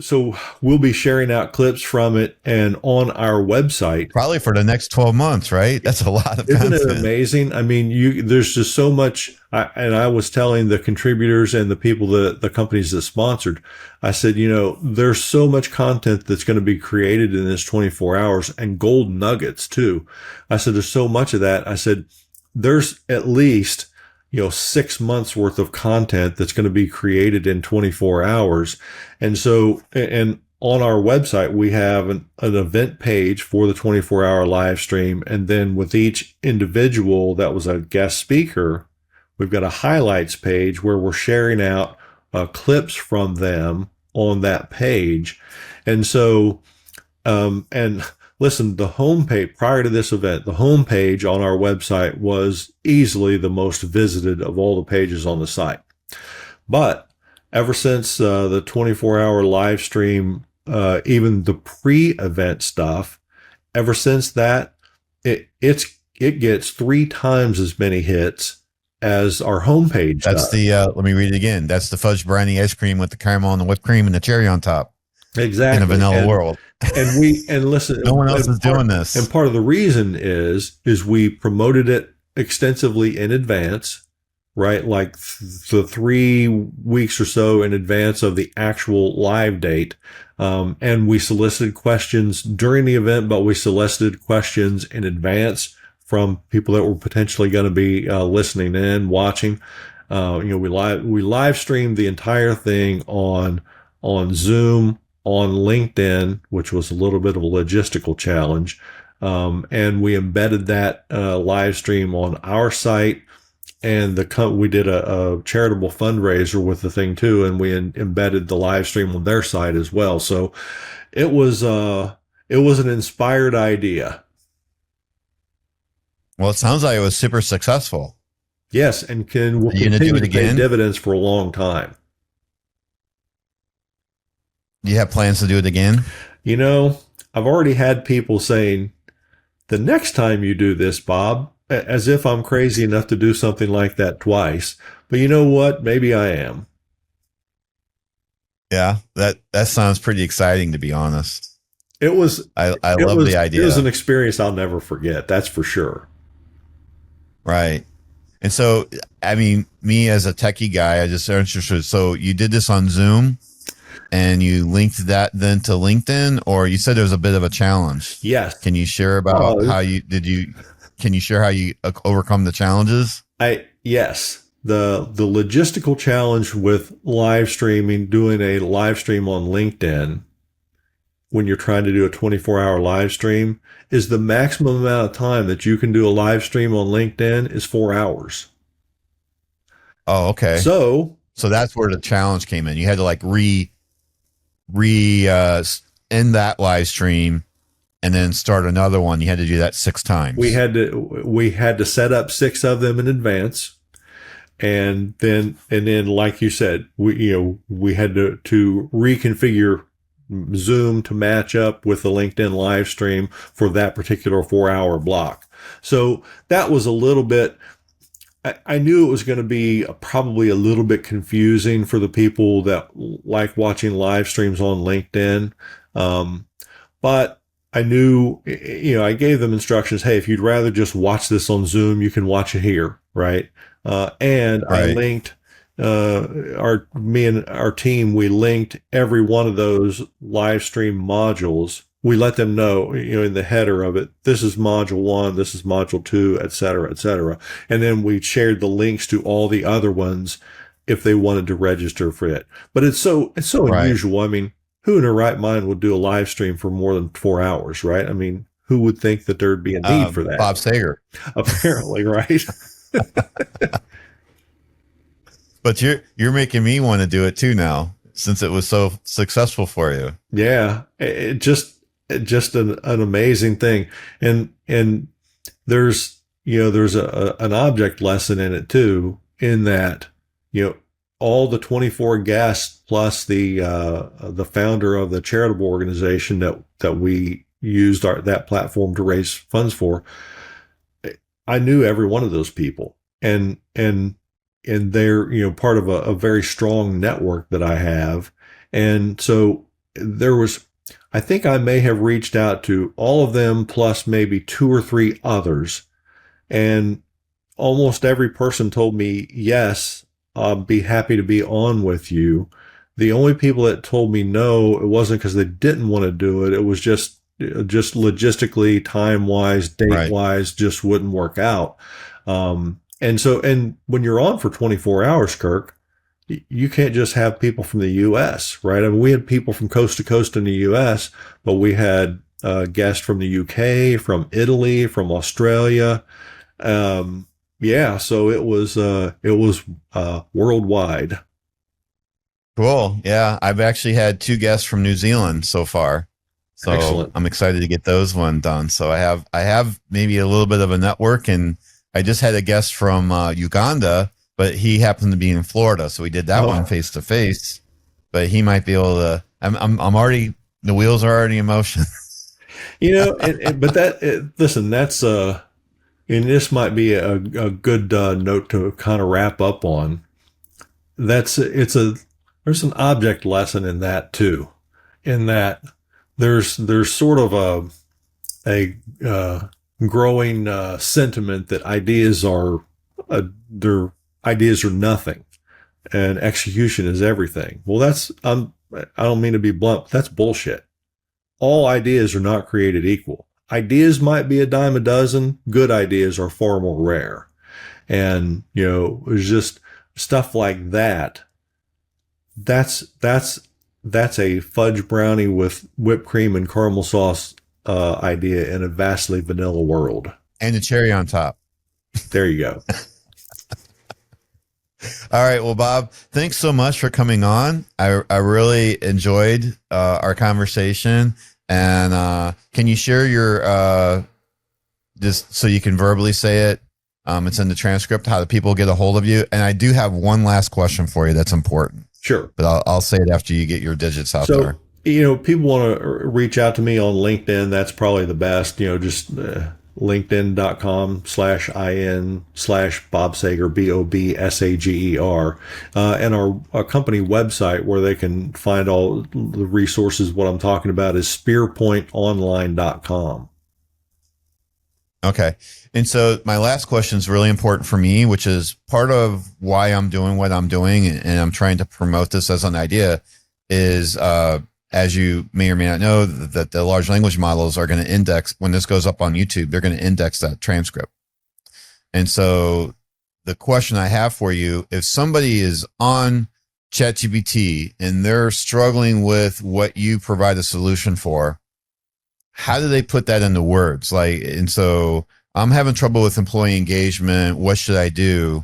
we'll be sharing out clips from it, and on our website, probably for the next 12 months. Right? That's a lot of content. Isn't it amazing? I mean, there's just so much. And I was telling the contributors and the people the companies that sponsored, I said, there's so much content that's going to be created in this 24 hours, and gold nuggets too. I said, there's so much of that. I said, there's at least, 6 months worth of content that's going to be created in 24 hours. And so, and on our website, we have an event page for the 24-hour live stream. And then with each individual that was a guest speaker, we've got a highlights page where we're sharing out clips from them on that page. And so, and listen, the homepage prior to this event, the homepage on our website was easily the most visited of all the pages on the site. But ever since the 24-hour live stream, even the pre-event stuff, ever since that, it gets 3 times as many hits as our homepage. That's does. Let me read it again. That's the fudge brownie ice cream with the caramel and the whipped cream and the cherry on top. Exactly. In a vanilla world. And listen, no one else is doing this. And part of the reason is we promoted it extensively in advance, right? Like the 3 weeks or so in advance of the actual live date. And we solicited questions during the event, but we solicited questions in advance from people that were potentially going to be listening in, watching. We live streamed the entire thing on Zoom, on LinkedIn, which was a little bit of a logistical challenge. And we embedded that live stream on our site, and we did a charitable fundraiser with the thing too, and we embedded the live stream on their site as well. So it was an inspired idea. Well, it sounds like it was super successful. Yes, and will Are you gonna do continue it to pay again? dividends for a long time. Do you have plans to do it again? You know, I've already had people saying, the next time you do this, Bob, as if I'm crazy enough to do something like that twice. But you know what? Maybe I am. Yeah, that sounds pretty exciting, to be honest. It was I it love was the it was idea. an experience I'll never forget. That's for sure. Right. And so, I mean, me as a techie guy, I just interested. So you did this on Zoom and you linked that then to LinkedIn, or you said there was a bit of a challenge. Yes. Can you share about Oh, can you share how you overcome the challenges? yes. The logistical challenge with live streaming, doing a live stream on LinkedIn when you're trying to do a 24-hour live stream, is the maximum amount of time that you can do a live stream on LinkedIn is 4 hours. Oh, okay. So So that's where the challenge came in. You had to like re end that live stream and then start another one. You had to do that 6 times. we had to set up 6 of them in advance, and then like you said, we had to reconfigure Zoom to match up with the LinkedIn live stream for that particular 4-hour block. So that was a little bit. I knew it was going to be probably a little bit confusing for the people that like watching live streams on LinkedIn. But I knew, I gave them instructions. Hey, if you'd rather just watch this on Zoom, you can watch it here, right? And I Right. linked me and our team. We linked every one of those live stream modules. We let them know, in the header of it, this is module 1, this is module 2, et cetera, et cetera. And then we shared the links to all the other ones if they wanted to register for it. But it's so Right. unusual. I mean, who in their right mind would do a live stream for more than 4 hours, right? I mean, who would think that there'd be a need for that? Bob Sager. Apparently, right? But you're making me want to do it too now, since it was so successful for you. Yeah, it just an amazing thing, and there's an object lesson in it too, in that all the 24 guests plus the founder of the charitable organization that we used that platform to raise funds for. I knew every one of those people, and they're part of a very strong network that I have, and so there was. I think I may have reached out to all of them plus maybe 2 or 3 others, and almost every person told me, yes, I'll be happy to be on with you. The only people that told me no, it wasn't because they didn't want to do it. It was just logistically, time wise, date wise, just wouldn't work out. And when you're on for 24 hours, Kirk, you can't just have people from the U.S., right? I mean, we had people from coast to coast in the U.S., but we had guests from the U.K., from Italy, from Australia. So it was worldwide. Cool. Yeah, I've actually had 2 guests from New Zealand so far, so Excellent. I'm excited to get those one done. So I have maybe a little bit of a network, and I just had a guest from Uganda, but he happened to be in Florida, so we did that one face to face. But he might be able to. I'm already, the wheels are already in motion. Listen, that's and this might be a good note to kind of wrap up on. There's an object lesson in that too, in that there's sort of a growing sentiment that their ideas are nothing and execution is everything. Well, I don't mean to be blunt, but that's bullshit. All ideas are not created equal. Ideas might be a dime a dozen. Good ideas are far more rare. And, it's just stuff like that. That's a fudge brownie with whipped cream and caramel sauce idea in a vastly vanilla world. And the cherry on top. There you go. All right. Well, Bob, thanks so much for coming on. I really enjoyed our conversation. And can you share your just so you can verbally say it? It's in the transcript, how do people get a hold of you? And I do have one last question for you that's important. Sure. But I'll say it after you get your digits out there. People want to reach out to me on LinkedIn. That's probably the best. Just linkedin.com/in/Bob Sager, BOBSAGER, and our company website where they can find all the resources. What I'm talking about is spearpointonline.com. Okay. And so my last question is really important for me, which is part of why I'm doing what I'm doing. And I'm trying to promote this as an idea is, as you may or may not know, that the large language models are going to index, when this goes up on YouTube, they're going to index that transcript. And so the question I have for you, if somebody is on ChatGPT and they're struggling with what you provide a solution for, how do they put that into words? And so I'm having trouble with employee engagement. What should I do?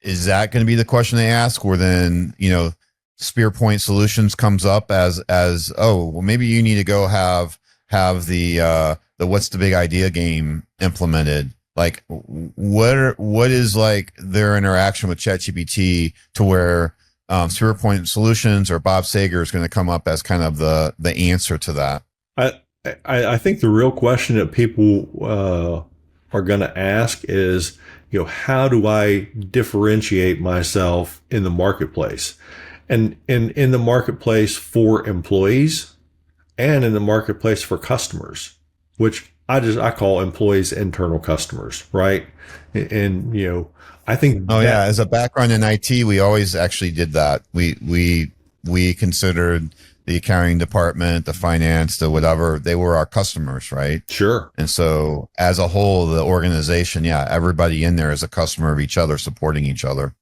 Is that going to be the question they ask? Or then, SpearPoint Solutions comes up as, oh, well, maybe you need to go have the what's the big idea game implemented. Like what is like their interaction with ChatGPT to where SpearPoint Solutions or Bob Sager is going to come up as kind of the answer to that? I think the real question that people are going to ask is, how do I differentiate myself in the marketplace? And in the marketplace for employees and in the marketplace for customers, which I call employees internal customers, right? And I think as a background in IT, we always actually did that. We considered the accounting department, the finance, the whatever, they were our customers, right? Sure. And so as a whole, the organization, everybody in there is a customer of each other, supporting each other.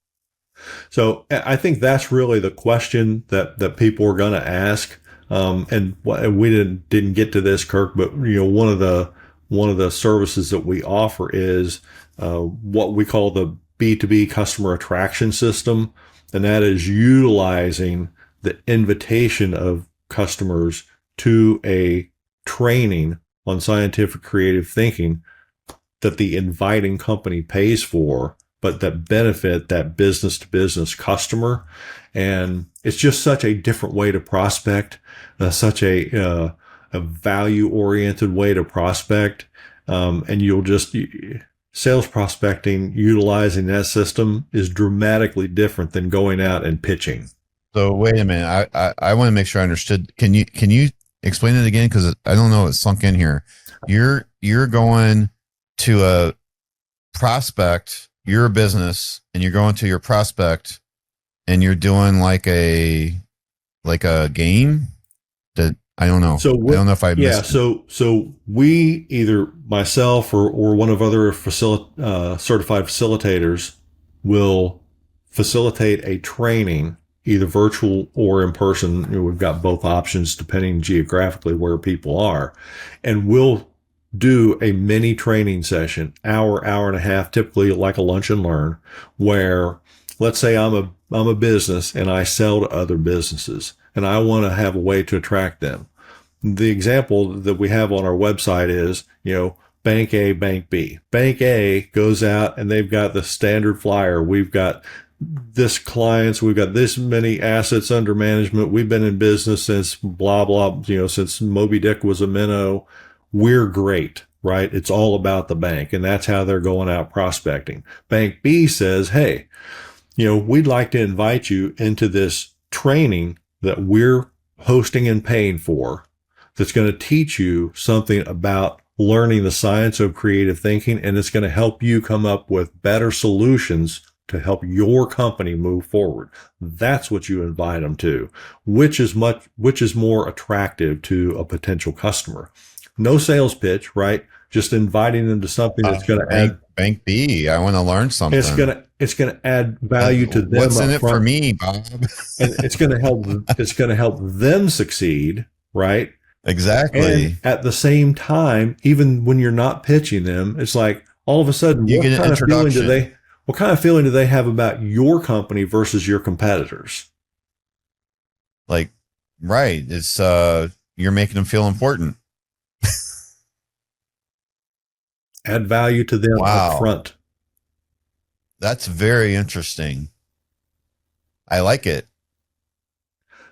So I think that's really the question that people are going to ask. And we didn't get to this, Kirk, but one of the services that we offer is what we call the B2B customer attraction system, and that is utilizing the invitation of customers to a training on scientific creative thinking that the inviting company pays for, but that benefit that business to business customer. And it's just such a different way to prospect, such a value oriented way to prospect. And sales prospecting utilizing that system is dramatically different than going out and pitching. So wait a minute. I want to make sure I understood. Can you explain it again? Because I don't know. It's sunk in here. You're going to a prospect, you're a business, and you're going to your prospect and you're doing like a game that I don't know. So I don't know if I missed it. So we, either myself or one of other certified facilitators, will facilitate a training, either virtual or in person. We've got both options depending geographically where people are, and we'll do a mini training session, hour and a half, typically like a lunch and learn, where let's say I'm a business and I sell to other businesses and I want to have a way to attract them. The example that we have on our website is, Bank A, Bank B. Bank A goes out and they've got the standard flyer. We've got this clients, we've got this many assets under management. We've been in business since blah, blah, since Moby Dick was a minnow. We're great, right? It's all about the bank. And that's how they're going out prospecting. Bank B says, hey, we'd like to invite you into this training that we're hosting and paying for, that's going to teach you something about learning the science of creative thinking, and it's going to help you come up with better solutions to help your company move forward. That's what you invite them to, which is more attractive to a potential customer. No sales pitch, right? Just inviting them to something that's going to add bank B. I want to learn something. It's going to add value to them. What's in it for me, Bob? And it's going to help them succeed, right? Exactly. And at the same time, even when you're not pitching them, it's like all of a sudden, you get an introduction. What kind of feeling do they have about your company versus your competitors? Like, right. It's, you're making them feel important. Add value to them up front. That's very interesting. I like it.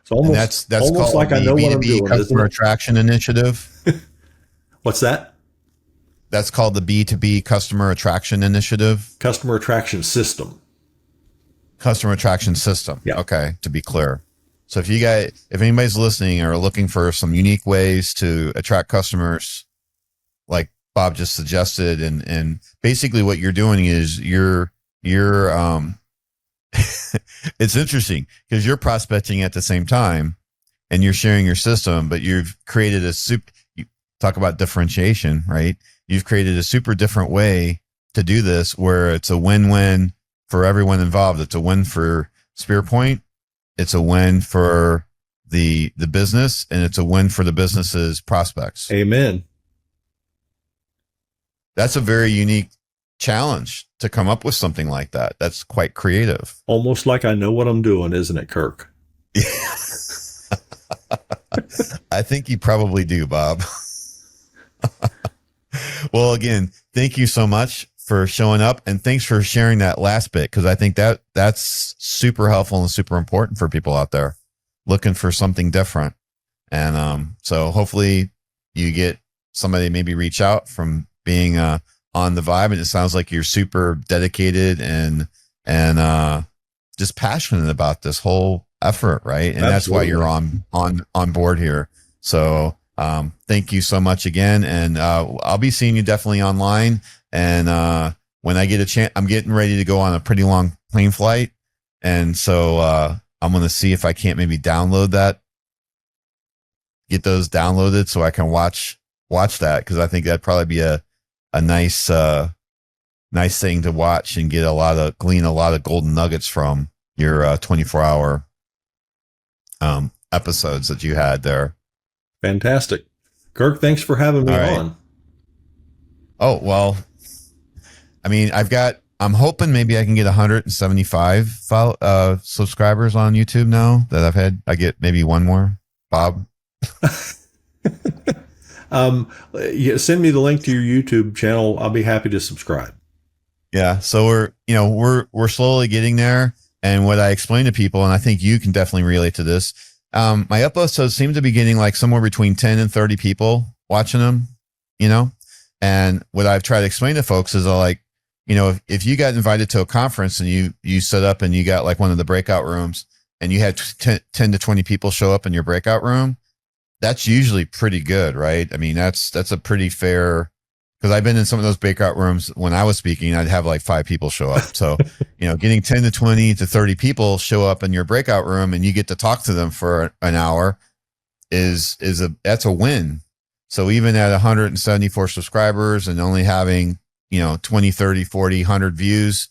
It's almost, that's almost like I know what I'm doing. Customer Attraction Initiative. What's that? That's called the B2B Customer Attraction Initiative. Customer Attraction System. Customer Attraction System. Yeah. Okay, to be clear. So if anybody's listening or looking for some unique ways to attract customers, like Bob just suggested, and basically what you're doing is you're it's interesting because you're prospecting at the same time and you're sharing your system, but you've created you talk about differentiation, right? You've created a super different way to do this where it's a win-win for everyone involved. It's a win for SpearPoint. It's a win for the business, and it's a win for the business's prospects. Amen. That's a very unique challenge to come up with something like that. That's quite creative. Almost like I know what I'm doing, isn't it, Kirk? I think you probably do, Bob. Well, again, thank you so much for showing up, and thanks for sharing that last bit, because I think that's super helpful and super important for people out there looking for something different. And so hopefully you get somebody maybe reach out from being on the vibe, and it sounds like you're super dedicated and just passionate about this whole effort, right? And that's why you're on board here. So thank you so much again, and I'll be seeing you definitely online. And when I get a chance, I'm getting ready to go on a pretty long plane flight, and so I'm going to see if I can't maybe get those downloaded so I can watch that, because I think that'd probably be a nice thing to watch and glean a lot of golden nuggets from your 24-hour episodes that you had there. Fantastic. Kirk, thanks for having me on. Oh, well, I mean, I'm hoping maybe I can get 175 subscribers on YouTube now that I get maybe one more. Bob? Yeah, send me the link to your YouTube channel. I'll be happy to subscribe. Yeah. So we're slowly getting there. And what I explain to people, and I think you can definitely relate to this, my uploads seem to be getting like somewhere between 10 and 30 people watching them, and what I've tried to explain to folks is if you got invited to a conference and you set up and you got like one of the breakout rooms and you had 10 to 20 people show up in your breakout room, that's usually pretty good, right? I mean, that's a pretty fair, because I've been in some of those breakout rooms when I was speaking, I'd have like 5 people show up. So, getting 10 to 20 to 30 people show up in your breakout room and you get to talk to them for an hour that's a win. So even at 174 subscribers and only having, 20, 30, 40, 100 views,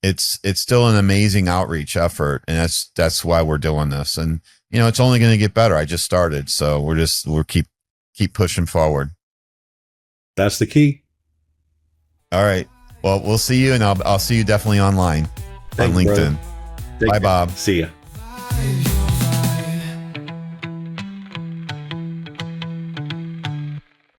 it's still an amazing outreach effort. And that's why we're doing this. And, it's only going to get better. I just started. So we'll keep pushing forward. That's the key. All right. Well, we'll see you, and I'll see you definitely online on LinkedIn. Bye, Bob. See ya.